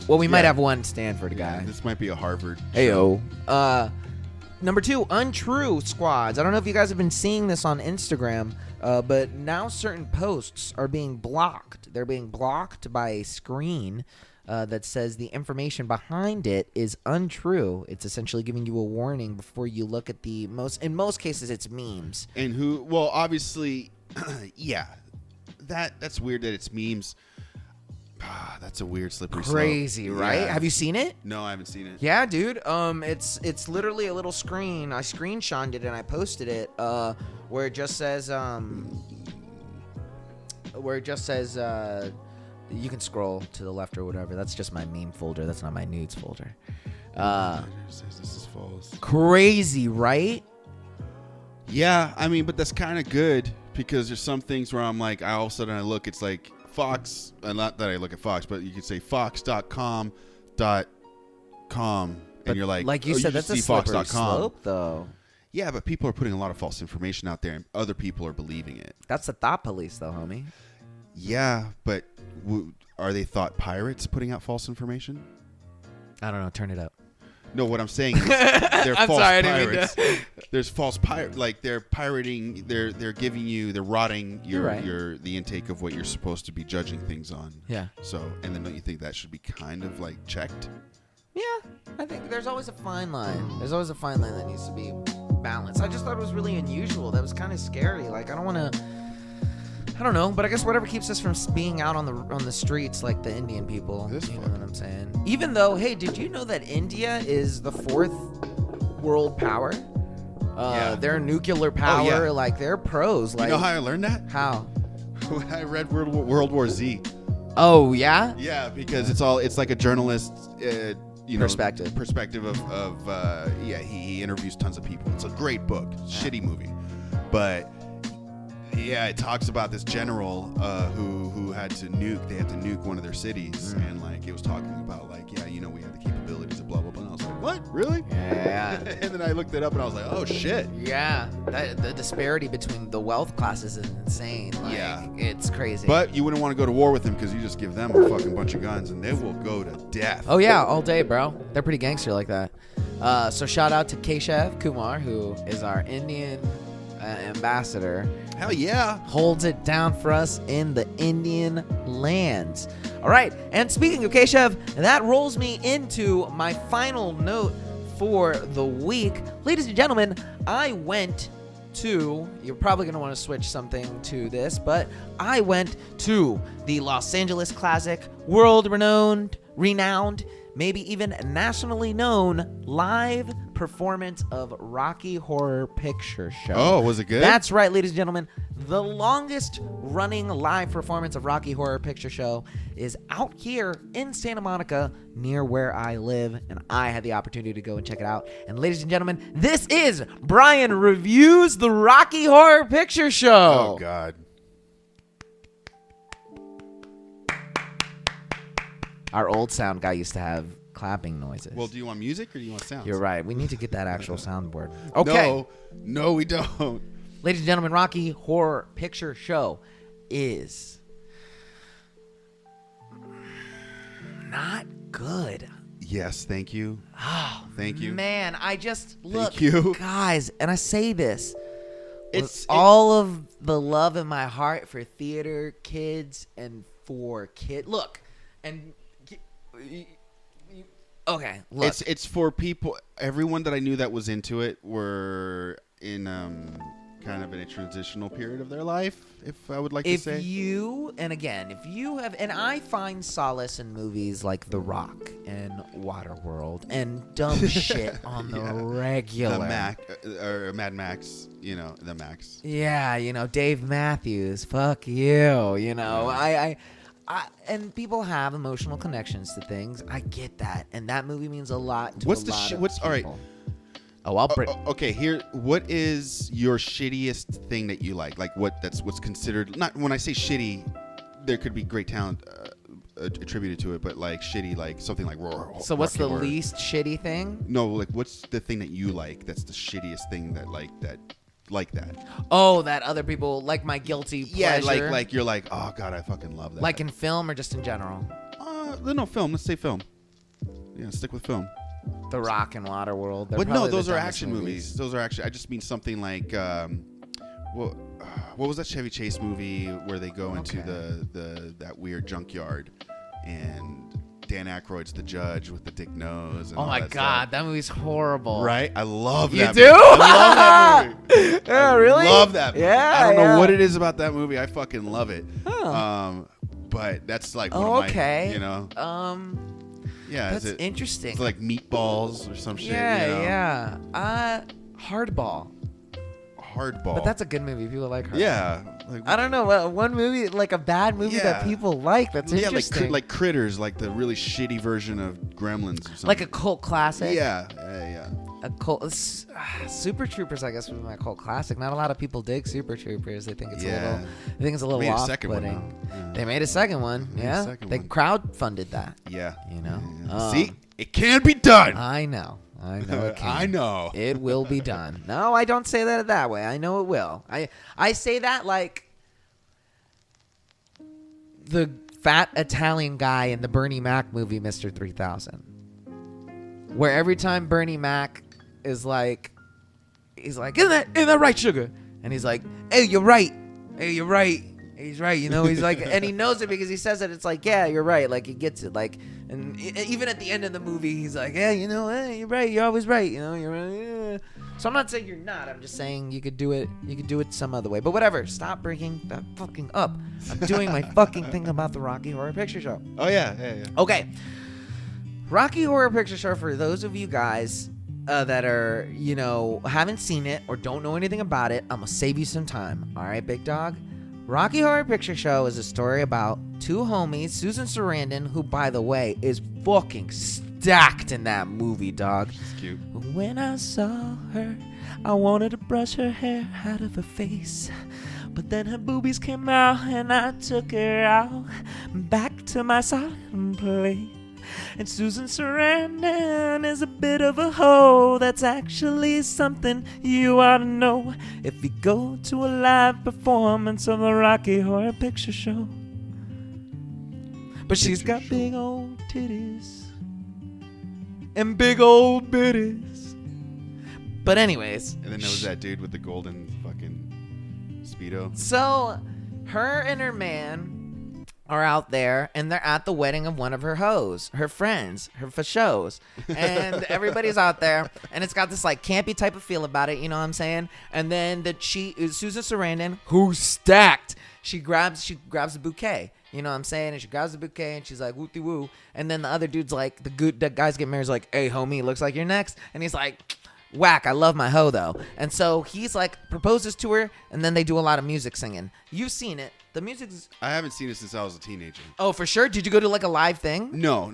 Well, We might have one Stanford guy. This might be a Harvard. Heyo. Number two, untrue squads. I don't know if you guys have been seeing this on Instagram, but now certain posts are being blocked. They're being blocked by a screen that says the information behind it is untrue. It's essentially giving you a warning before you look at the most. In most cases, it's memes. And who? Well, obviously, yeah. That's weird that it's memes. That's a weird slippery slope. Crazy, right? Yeah. Have you seen it? No, I haven't seen it. Yeah, dude. It's literally a little screen. I screenshotted it and I posted it. Where it just says you can scroll to the left or whatever. That's just my meme folder. That's not my nudes folder. This is false. Crazy, right? Yeah, I mean, but that's kind of good because there's some things where I'm like, all of a sudden I look, it's like Fox, not that I look at Fox, but you could say fox.com.com, and you're like you said, that's a slippery fox.com. slope, though. Yeah, but people are putting a lot of false information out there, and other people are believing it. That's the thought police, though, homie. Yeah, but are they thought pirates putting out false information? I don't know. Turn it up. No, what I'm saying is they're I'm false sorry, I didn't mean pirates. There's false pirate, like they're pirating. They're giving you, they're rotting the intake of what you're supposed to be judging things on. Yeah. So, and then don't you think that should be kind of like checked? Yeah, I think there's always a fine line. There's always a fine line that needs to be balanced. I just thought it was really unusual. That was kind of scary. Like, I don't know, but I guess whatever keeps us from being out on the streets like the Indian people. You know what I'm saying? Even though, hey, did you know that India is the 4th world power? Yeah. Their nuclear power, yeah. like they're pros. Like, You know how I learned that? How? I read World War Z. Oh yeah. Yeah, because it's like a journalist. Perspective of he interviews tons of people. It's a great book, shitty movie, but yeah, it talks about this general who had to nuke. They had to nuke one of their cities, and like it was talking about like we have the capabilities of blah blah blah. And I was like, what, really? Yeah. And then I looked it up and I was like, oh shit. Yeah, the disparity between the wealth classes is insane. Like, Yeah. It's crazy. But you wouldn't want to go to war with them because you just give them a fucking bunch of guns and they will go to death. Oh yeah, all day, bro. They're pretty gangster like that. So shout out to Keshav Kumar, who is our Indian ambassador. Hell yeah. Holds it down for us in the Indian lands. All right, and speaking of Keshav, that rolls me into my final note for the week. Ladies and gentlemen, I went to, you're probably going to want to switch something to this, but I went to the Los Angeles Classic, renowned maybe even nationally known live performance of Rocky Horror Picture Show. Oh, was it good? That's right, ladies and gentlemen. The longest running live performance of Rocky Horror Picture Show is out here in Santa Monica near where I live, and I had the opportunity to go and check it out. And ladies and gentlemen, this is Bryan Reviews the Rocky Horror Picture Show. Oh, God. Our old sound guy used to have clapping noises. Well, do you want music or do you want sounds? You're right. We need to get that actual soundboard. Okay. No, we don't. Ladies and gentlemen, Rocky Horror Picture Show is not good. Yes, thank you. Oh, thank you. Man, I just look, Thank you. guys, and I say this. It's All of the love in my heart for theater kids and for kids. Look, and okay, look. It's for people. Everyone that I knew that was into it were in kind of in a transitional period of their life, if I would like to say. If you have, and I find solace in movies like The Rock and Waterworld and dumb shit on the regular. or Mad Max, the Max. Yeah, Dave Matthews, fuck you, I and people have emotional connections to things. I get that, and that movie means a lot to What's a the lot of what's all right? people. Oh, I'll bring. Okay, here. What is your shittiest thing that you like? Like what's considered not when I say shitty, there could be great talent attributed to it, but like shitty, like something like Roar. So what's the Horror. least shitty thing? No, like what's the thing that you like? That's the shittiest thing that. Oh, that other people like my guilty pleasure. Yeah, like you're like, oh god, I fucking love that. Like in film or just in general? No, film. Let's say film. Yeah, stick with film. The Rock and Waterworld. But no, those are action movies. Those are actually. I just mean something like, what was that Chevy Chase movie where they go into that weird junkyard, and Dan Aykroyd's the judge with the dick nose. And Oh my god, that movie's horrible. Right? I love You that. do? Movie. I love that movie. Yeah, really? Love that movie. Yeah, I don't yeah. know what it is about that movie. I fucking love it. Huh. But that's like one of my, okay. Yeah, That's interesting. It's like meatballs or some shit. Yeah. Hardball. Hardball. But that's a good movie. People like Hardball. Yeah. Like, I don't know. One movie, like a bad movie that people like. That's interesting. like Critters, like the really shitty version of Gremlins or something. Like a cult classic. Yeah. A cult. Super Troopers, I guess, would be my cult classic. Not a lot of people dig Super Troopers. They think it's a little Made a second one, off-putting. though. They made a second one. Yeah. They crowdfunded that. Yeah. Yeah. See, it can be done. I know it can. I know. It will be done. No, I don't say that way. I know it will. I say that like the fat Italian guy in the Bernie Mac movie, Mr. 3000. Where every time Bernie Mac is like, he's like, isn't that right, sugar? And he's like, hey, you're right. Hey, you're right. He's right. He's like, and he knows it because he says it. It's like, yeah, you're right. Like he gets it. Like, and even at the end of the movie, he's like, yeah, hey, you're right. You're always right. You're right. Yeah. So I'm not saying you're not. I'm just saying you could do it. You could do it some other way. But whatever. Stop bringing that fucking up. I'm doing my fucking thing about the Rocky Horror Picture Show. Oh yeah. Okay. Rocky Horror Picture Show, for those of you guys that are, haven't seen it or don't know anything about it, I'm going to save you some time. All right, big dog? Rocky Horror Picture Show is a story about two homies, Susan Sarandon, who, by the way, is fucking stacked in that movie, dog. She's cute. When I saw her, I wanted to brush her hair out of her face. But then her boobies came out and I took her out back to my silent place. And Susan Sarandon is a bit of a hoe. That's actually something you ought to know if you go to a live performance of the Rocky Horror Picture Show. But she's got big old titties and big old bitties. But anyways. And then there was that dude with the golden fucking Speedo. So her and her man are out there, and they're at the wedding of one of her hoes, her friends, her fachos, and everybody's out there, and it's got this like campy type of feel about it, you know what I'm saying? And then Susan Sarandon, who's stacked, she grabs the bouquet, You know what I'm saying? And she grabs the bouquet and she's like, wooty woo. And then the other dude's like, the guys get married, is like, hey, homie, looks like you're next. And he's like, whack, I love my hoe, though. And so he's like, proposes to her, and then they do a lot of music singing. You've seen it. The music's... I haven't seen it since I was a teenager. Oh, for sure? Did you go to like a live thing? No.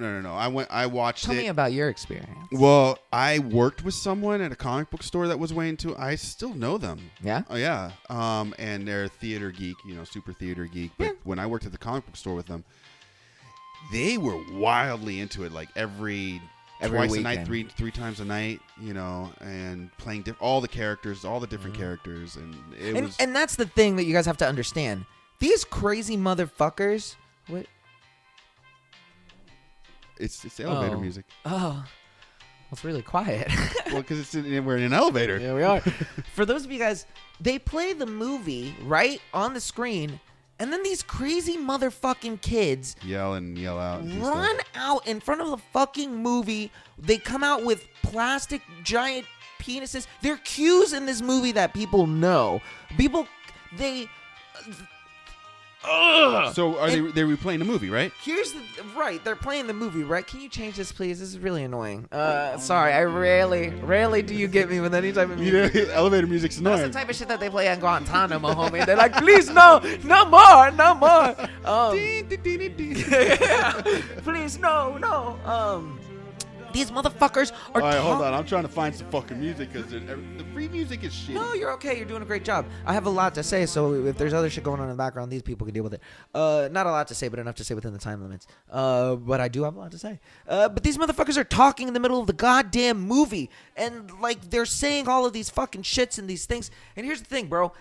I watched it. Tell me about your experience. Well, I worked with someone at a comic book store that was way into. I still know them. Yeah? Oh yeah. And they're a theater geek, super theater geek. But when I worked at the comic book store with them, they were wildly into it. Like every twice weekend. a night, three times a night, and playing all the characters, all the different characters, and it was. And that's the thing that you guys have to understand. These crazy motherfuckers. What? It's elevator music. Oh, well, it's really quiet. Well, because we're in an elevator. Yeah, we are. For those of you guys, they play the movie right on the screen, and then these crazy motherfucking kids Yell out. And run stuff. out in front of the fucking movie. They come out with plastic giant penises. There are cues in this movie that people know. So they're replaying the movie, right? They're playing the movie, right? Can you change this, please? This is really annoying. Sorry, I rarely do you get me with any type of music. Elevator music's annoying. That's the type of shit that they play in Guantanamo, homie. They're like, please, no more. Please, no. These motherfuckers are. All right, hold on. I'm trying to find some fucking music because the free music is shit. No, you're okay. You're doing a great job. I have a lot to say, so if there's other shit going on in the background, these people can deal with it. Not a lot to say, but enough to say within the time limits. But I do have a lot to say. But these motherfuckers are talking in the middle of the goddamn movie, and like they're saying all of these fucking shits and these things. And here's the thing, bro.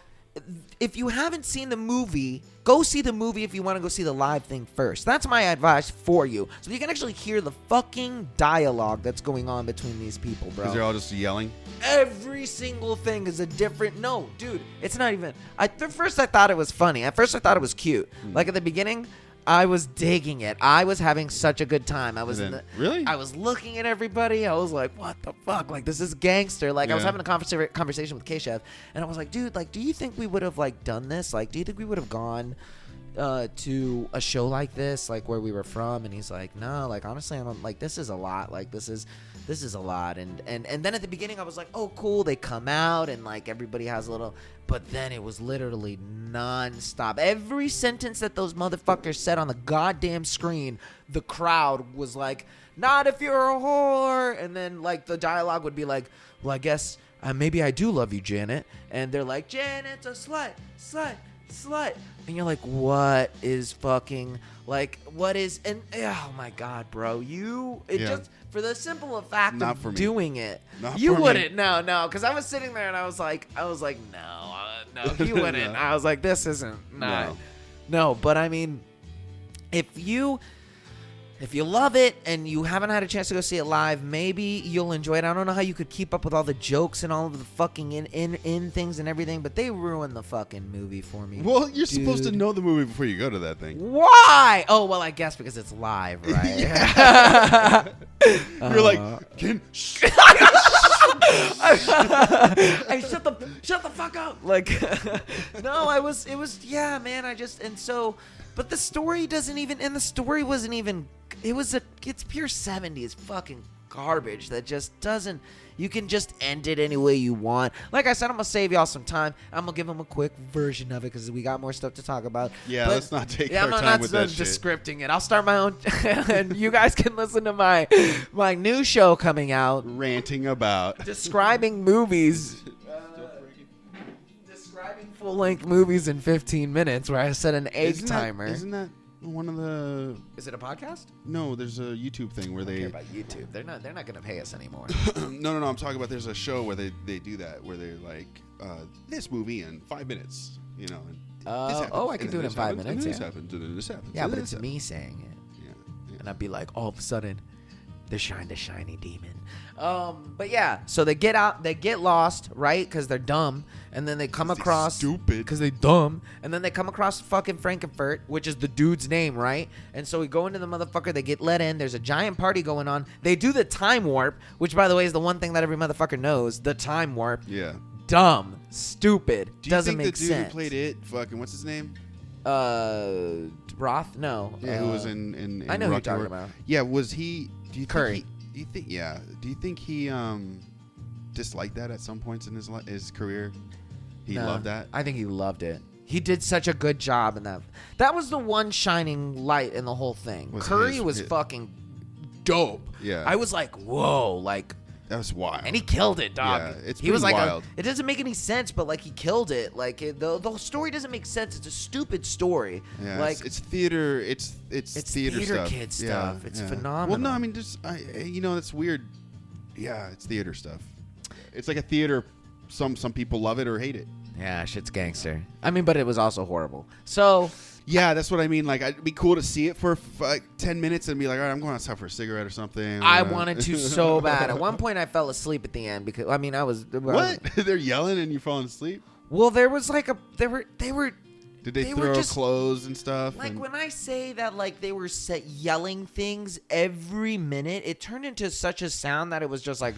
If you haven't seen the movie, go see the movie if you want to go see the live thing first. That's my advice for you. So you can actually hear the fucking dialogue that's going on between these people, bro. Because they're all just yelling? Every single thing is a different... No, dude, it's not even... At first, I thought it was funny. At first, I thought it was cute. Like, at the beginning... I was digging it. I was having such a good time. Really? I was looking at everybody. I was like, what the fuck? Like, this is gangster. Like, I was having a conversation with K-Chef, and I was like, dude, like, do you think we would have, like, done this? Like, do you think we would have gone to a show like this, like, where we were from? And he's like, no, like, honestly, I'm like, this is a lot. Like, this is a lot. And then at the beginning, I was like, oh, cool. They come out, and, like, everybody has a little... But then it was literally non-stop. Every sentence that those motherfuckers said on the goddamn screen, the crowd was like, not if you're a whore. And then, like, the dialogue would be like, well, I guess maybe I do love you, Janet. And they're like, Janet's a slut. And you're like, what is fucking, like, what is, and, oh, my God, bro. Just, for the simple fact Not of for me. doing it, Not you for wouldn't, me. no, because I was sitting there and I was like, no, you wouldn't. No. I was like, this isn't, no, but I mean, if you love it and you haven't had a chance to go see it live, maybe you'll enjoy it. I don't know how you could keep up with all the jokes and all of the fucking in things and everything, but they ruined the fucking movie for me. Well, you're supposed to know the movie before you go to that thing. Why? Oh, well, I guess because it's live, right? You're like, Kim, shh. Hey, shut the fuck up. Like, no, yeah, man, but the story wasn't even, it's pure 70s fucking garbage that just doesn't, you can just end it any way you want. Like I said, I'm going to save y'all some time. I'm going to give them a quick version of it because we got more stuff to talk about. Yeah, let's not take our I'm time not with that shit. descripting it. I'll start my own, and you guys can listen to my new show coming out. Ranting about. Describing movies. Describing full-length movies in 15 minutes where I set an egg timer. Isn't that one of the... Is it a podcast? No, there's a YouTube thing where I don't they... care about YouTube. They're not going to pay us anymore. No, I'm talking about there's a show where they do that, where they're like, this movie in 5 minutes, and this happens, I can do it in 5 minutes, and then yeah. this happens, and then this happens. Yeah, and but then it's this me saying it. happens. And I'd be like, all of a sudden, the shiny demon. But yeah, so they get lost, right? Because they're dumb. And then they come across... Stupid. Because they dumb. And then they come across fucking Frankenfurt, which is the dude's name, right? And so we go into the motherfucker. They get let in. There's a giant party going on. They do the time warp, which, by the way, is the one thing that every motherfucker knows. The time warp. Yeah. Dumb. Stupid. Do you Doesn't think make the dude sense. who played it, fucking, what's his name? Roth? No. Yeah, who was in I know who you're Rocky talking Horror. about. Yeah, was he? Do you Curry. Think do you think? Yeah. Do you think he disliked that at some points in his career? He No, loved that. I think he loved it. He did such a good job in that. That was the one shining light in the whole thing. Was Curry was his- fucking dope. Yeah. I was like, whoa, like. That was wild. And he killed it, dog. Yeah, it's he was pretty like, wild. it doesn't make any sense, but like he killed it. Like the whole story doesn't make sense. It's a stupid story. Yeah, like it's theater. It's theater stuff. kid stuff. Yeah, It's yeah. phenomenal. Well, no, I mean, that's weird. Yeah, it's theater stuff. It's like a theater. Some people love it or hate it. yeah, shit's gangster. I mean, but it was also horrible. So Yeah, that's what I mean. Like, it'd be cool to see it for like 10 minutes and be like, all right, I'm going outside for a cigarette or something. I wanted to so bad. At one point, I fell asleep at the end because I mean, I was What? They're yelling and you're falling asleep? Well, there was like they were. Did they were throw just clothes and stuff? Like and- when I say that, like they were yelling things every minute, it turned into such a sound that it was just like.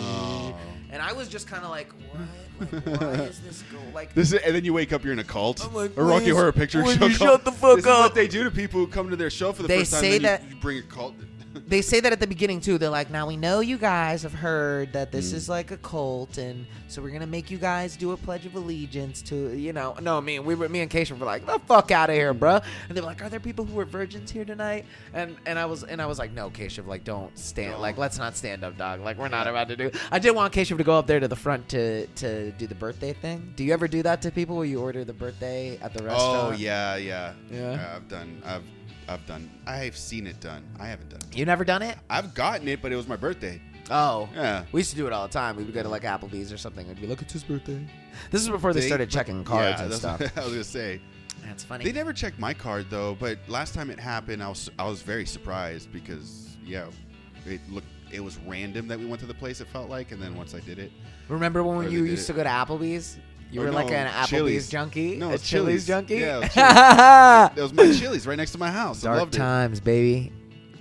Oh. And I was just kind of like, what? Like, why is this go like? This is, and then you wake up, you're in a cult. I'm like, A Rocky please, Horror Picture will Show you cult. shut the fuck This up? is what they do to people who come to their show for the They first time. say then that- you bring a cult. They say that at the beginning too. They're like, now we know you guys have heard that this is like a cult, and so we're gonna make you guys do a pledge of allegiance to, you know. No, me and Keisha were like, the fuck out of here, bro. And they were like, are there people who were virgins here tonight? And I was like, no, Keisha, like don't stand, like let's not stand up, dog. Like we're not about to do. I did want Keisha to go up there to the front to do the birthday thing. Do you ever do that to people where you order the birthday at the restaurant? Oh, yeah. Yeah? I've seen it done. I haven't done it. You never done it? I've gotten it, but it was my birthday. Oh. Yeah. We used to do it all the time. We would go to like Applebee's or something. It'd be like, it's his birthday. This is before they started checking cards and that's stuff. what I was gonna say. That's funny. They never checked my card though, but last time it happened, I was very surprised because it was random that we went to the place. It felt like, and then once I did it, Remember when Or they you did used it. to go to Applebee's? You Oh, were like no, an Applebee's Chili's. junkie? No, a it's Chili's Chili's. junkie? Yeah, it was It was my Chili's right next to my house. I Dark loved times, baby.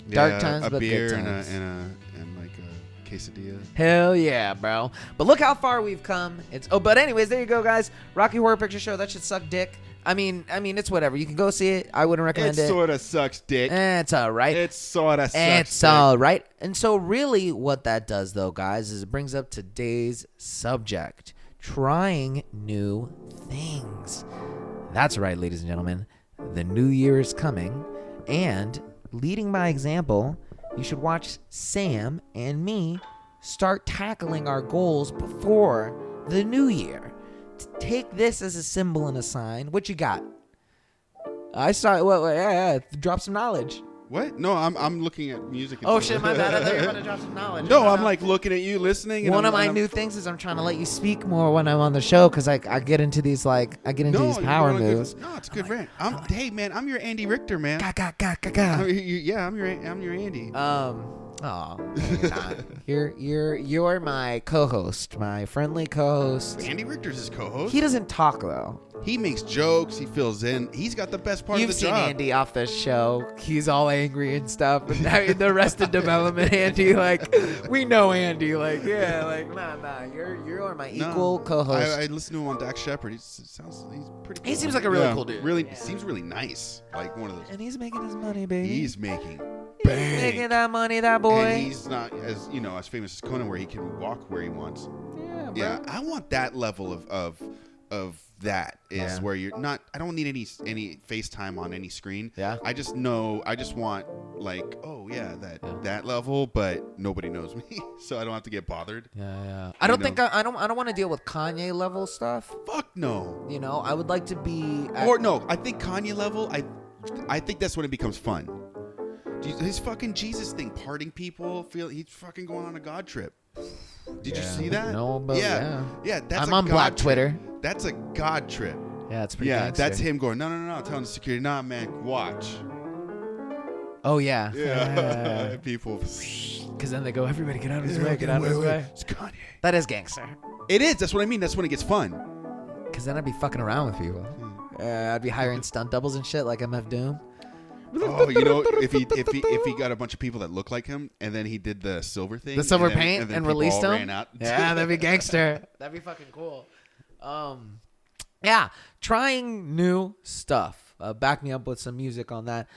it. Dark Yeah, times, a but beer good and times. and like a quesadilla. Hell yeah, bro. But look how far we've come. But anyways, there you go, guys. Rocky Horror Picture Show. That should suck dick. I mean, it's whatever. You can go see it. I wouldn't recommend It it. sort of sucks, dick. It's all right. It sort of sucks. It's dick. all right. And so really what that does, though, guys, is it brings up today's subject. Trying new things. That's right, ladies and gentlemen. The new year is coming. And leading by example, you should watch Sam and me start tackling our goals before the new year. Take this as a symbol and a sign. What you got? I started. Yeah. Drop some knowledge. What? No, I'm looking at music. and Oh stuff. shit, my bad. I thought you were about to drop some knowledge. No, I'm like looking at you, listening. And One of my I'm, new things is I'm trying to let you speak more when I'm on the show because I get into these these you're power going good- moves. No, it's a good rant. Hey man, I'm your Andy Richter, man. Ga. Yeah, I'm your Andy. Oh, you're not. You're my co-host, my friendly co-host. Andy Richter's his co-host. He doesn't talk though. He makes jokes. He fills in. He's got the best part You've of the seen job. Andy off the show. He's all angry and stuff. And I mean, the Arrested Development Andy, like, we know Andy. Like, yeah, like, nah. You're my No, equal co-host. I listened to him on Dax Shepard. He's pretty cool. He seems like a really cool dude. Really, Yeah. seems really nice. Like one of those. And he's making his money, baby. He's making He's making that money, that boy. And he's not as as famous as Conan, where he can walk where he wants. Yeah, bro. Yeah, I want that level of that is Yeah. where you're not. I don't need any FaceTime on any screen. Yeah. I just want like, oh yeah, that level, but nobody knows me, so I don't have to get bothered. Yeah. I don't think I don't want to deal with Kanye level stuff. Fuck no. You know, I would like to be. Or no, I think Kanye level. I think that's when it becomes fun. His fucking Jesus thing, parting people. He's fucking going on a God trip. Did you see that? No, but yeah. That's I'm a on God Black trip. Twitter. That's a God trip. Yeah, it's pretty. Yeah, gangster. that's him going. No. Telling the security, nah, man, watch. Oh yeah. Yeah, people. Because then they go, everybody get out of his way, get out of his way. It's Kanye. That is gangster. It is. That's what I mean. That's when it gets fun. Because then I'd be fucking around with people. I'd be hiring stunt doubles and shit like MF Doom. Oh, if he got a bunch of people that look like him, and then he did the silver thing, The silver and then- paint then and people released all them. ran out. Yeah, that'd be gangster. That'd be fucking cool. Yeah, trying new stuff. Back me up with some music on that.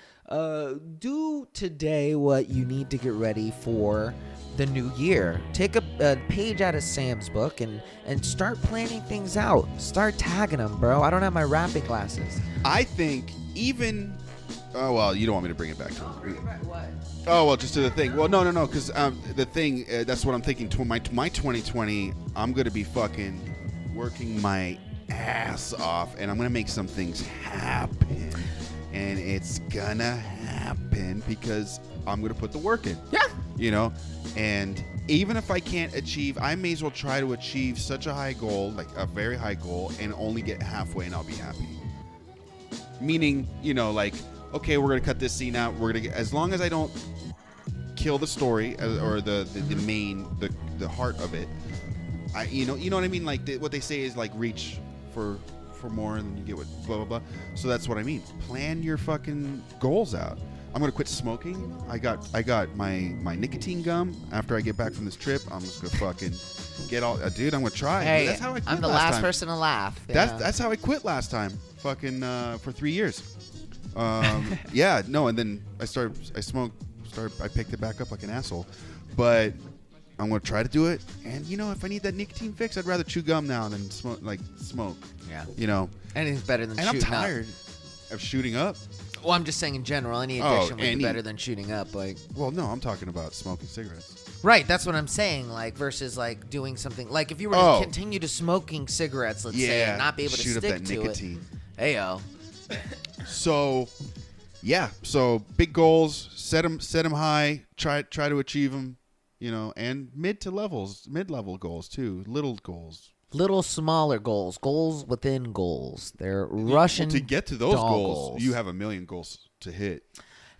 Do today what you need to get ready for the new year. Take a page out of Sam's book and start planning things out. Start tagging them, bro. I don't have my rapping glasses. I think even... Oh, well, you don't want me to bring it back to him. What? Oh, well, just to the thing. Well, no, because the thing, that's what I'm thinking. My 2020, I'm going to be fucking working my ass off, and I'm going to make some things happen. And it's going to happen because I'm going to put the work in. Yeah. You know? And even if I can't achieve, I may as well try to achieve such a high goal, like a very high goal, and only get halfway and I'll be happy. Meaning, you know, like, okay, we're going to cut this scene out. We're going to get, as long as I don't kill the story or the main, the heart of it, you know what I mean? Like what they say is like reach for more and then you get what blah blah blah. So that's what I mean. Plan your fucking goals out. I'm gonna quit smoking. I got my nicotine gum. After I get back from this trip, I'm just gonna fucking get all. Dude, I'm gonna try. Hey, that's how I quit I'm the last person to laugh. That's how I quit last time. Fucking for 3 years. Yeah, no, and then I picked it back up like an asshole. But I'm gonna try to do it, and you know, if I need that nicotine fix, I'd rather chew gum now than smoke. Yeah. You know. Anything's better than and shooting up. I'm tired of shooting up. Well, I'm just saying in general, any addiction would be better than shooting up. Like, well, no, I'm talking about smoking cigarettes. Right, that's what I'm saying. Like, versus like doing something like if you were to continue to smoking cigarettes, let's say, and not be able to shoot stick up that to nicotine. it. Heyo. So, yeah. So big goals, set them high. Try to achieve them. You know, and mid-level goals too. Little goals. Little smaller goals within goals. They're Russian. To get to those goals, you have a million goals to hit.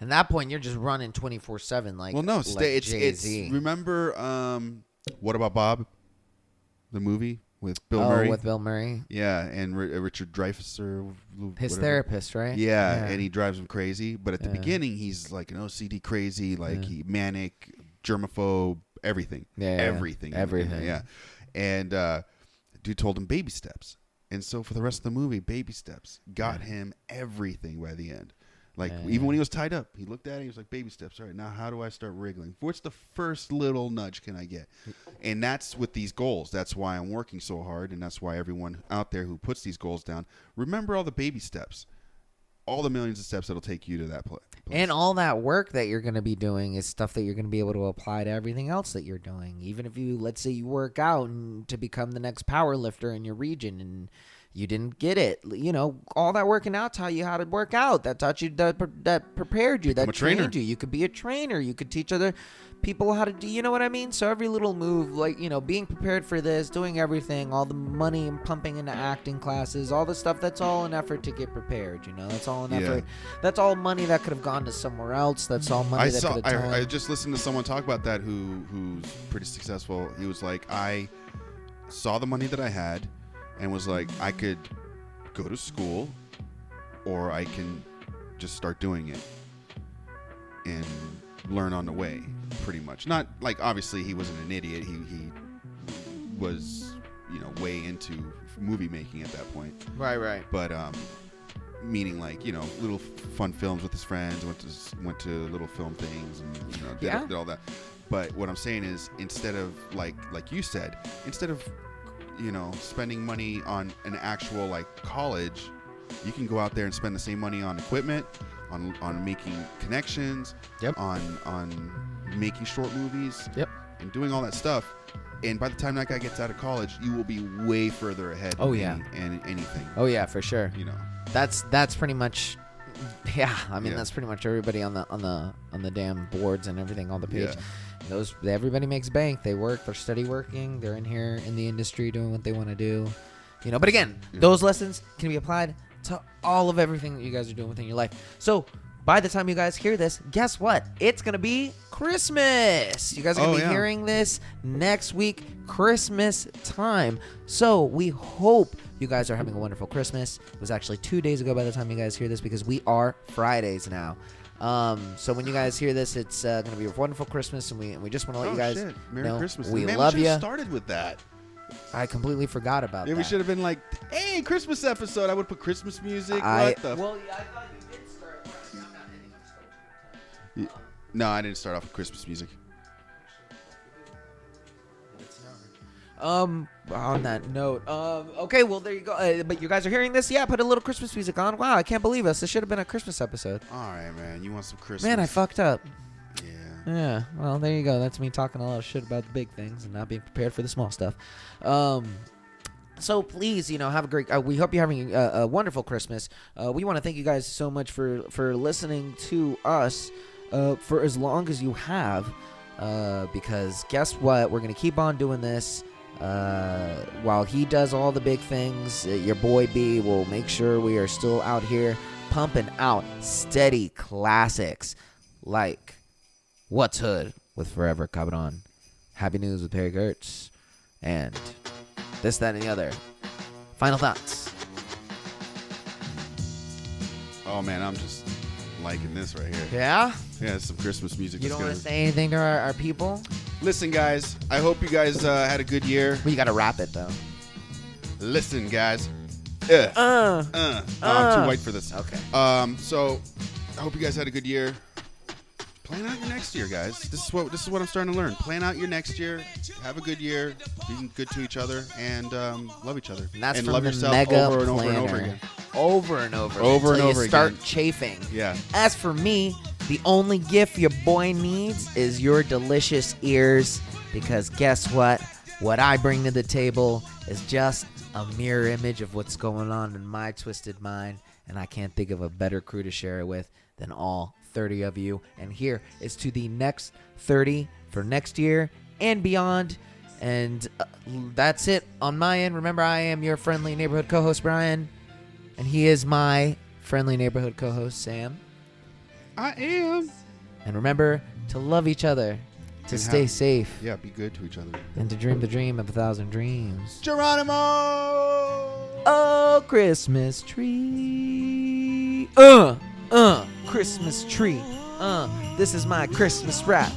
At that point, you're just running 24/7. Like, well, no, like it's remember, What About Bob, the movie with Bill Murray. With Bill Murray. Yeah, and Richard Dreyfuss or his whatever. therapist, right? Yeah, and he drives him crazy. But at the beginning, he's like an OCD crazy, like he manic, germaphobe, everything. Everything. Yeah, and. Dude told him baby steps, and so for the rest of the movie, baby steps got him everything by the end. Like even when he was tied up, he looked at it. He was like, "Baby steps. All right, now how do I start wriggling? What's the first little nudge can I get?" And that's with these goals. That's why I'm working so hard, and that's why everyone out there who puts these goals down, remember all the baby steps, all the millions of steps that'll take you to that place. And all that work that you're going to be doing is stuff that you're going to be able to apply to everything else that you're doing. Even if you, let's say you work out and to become the next power lifter in your region and you didn't get it, you know, all that working out taught you how to work out. That taught you, that prepared you, that trained you. You could be a trainer. You could teach other people how to do, you know what I mean? So every little move, like, you know, being prepared for this, doing everything, all the money and pumping into acting classes, all the stuff, that's all an effort to get prepared, you know? That's all an effort. That's all money that could have gone to somewhere else. That's all money that could have I just listened to someone talk about that who's pretty successful. He was like, I saw the money that I had and was like, I could go to school or I can just start doing it and learn on the way, pretty much. Not like, obviously he wasn't an idiot. He was, you know, way into movie making at that point. Right. But meaning, like, you know, little fun films with his friends, went to little film things and, you know, did all that. But what I'm saying is, instead of like you said, instead of, you know, spending money on an actual like college, you can go out there and spend the same money on equipment, on making connections, on making short movies, and doing all that stuff. And by the time that guy gets out of college, you will be way further ahead. And anything. Oh yeah, for sure. You know, that's pretty much. Yeah, I mean that's pretty much everybody on the damn boards and everything on the page. Yeah. Everybody makes bank. They work. They're steady working. They're in here in the industry doing what they want to do. You know, but again, those lessons can be applied to all of everything that you guys are doing within your life. So by the time you guys hear this, guess what? It's going to be Christmas. You guys are going to be hearing this next week, Christmas time. So we hope you guys are having a wonderful Christmas. It was actually 2 days ago by the time you guys hear this because we are Fridays now. So when you guys hear this, it's going to be a wonderful Christmas, and we just want to let you guys Merry know Christmas. we Man, love we you. started with that. I completely forgot about Yeah, that. we should have been like, hey, Christmas episode. I would put Christmas music. Well, What the? I thought you did start. No, I didn't start off with Christmas music. On that note, okay, well, there you go. But you guys are hearing this? Yeah, put a little Christmas music on. Wow, I can't believe us. This should have been a Christmas episode. All right, man. You want some Christmas? Man, I fucked up. Yeah. Yeah, well, there you go. That's me talking a lot of shit about the big things and not being prepared for the small stuff. So please, have a great. We hope you're having a wonderful Christmas. We want to thank you guys so much for listening to us for as long as you have. Because guess what? We're gonna keep on doing this. While he does all the big things, your boy B will make sure we are still out here pumping out steady classics like What's Hood with Forever Cabron, Happy News with Perry Gertz, and This, That, and the Other. Final thoughts. Oh man, I'm just liking this right here. Yeah? Yeah, it's some Christmas music. You that's don't want gonna- to say anything to our people? Listen, guys. I hope you guys had a good year. We got to wrap it, though. Listen, guys. Uh. I'm too white for this. Okay. So I hope you guys had a good year. Plan out your next year, guys. This is what I'm starting to learn. Plan out your next year. Have a good year. Be good to each other and love each other. And that's and from love the yourself Mega over and over and over Planner. again. Over and over. Over and until over you start again. chafing. Yeah. As for me, the only gift your boy needs is your delicious ears. Because guess what? What I bring to the table is just a mirror image of what's going on in my twisted mind. And I can't think of a better crew to share it with than all 30 of you. And here is to the next 30 for next year and beyond. And that's it on my end. Remember, I am your friendly neighborhood co-host, Bryan. And he is my friendly neighborhood co-host, Sam. I am. And remember to love each other, to And stay have- safe, Yeah, be good to each other. and to dream the dream of 1,000 dreams. Geronimo! Oh, Christmas tree. Christmas tree. This is my Christmas rap.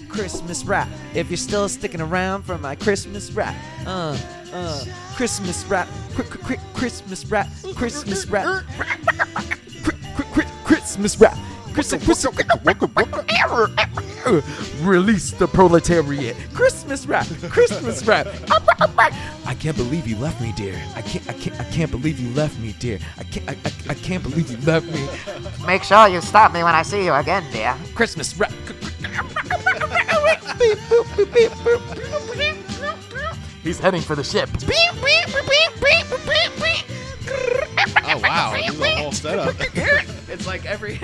Christmas rap. If you're still sticking around for my Christmas rap. Christmas rap. Christmas rap. Christmas rap. Christmas rap. Release the proletariat. Christmas rap. Christmas rap. I can't believe you left me, dear. I can't believe you left me, dear. I can't believe you left me. Make sure you stop me when I see you again, dear. Christmas rap. He's heading for the ship. Oh wow, this is a whole setup. It's like every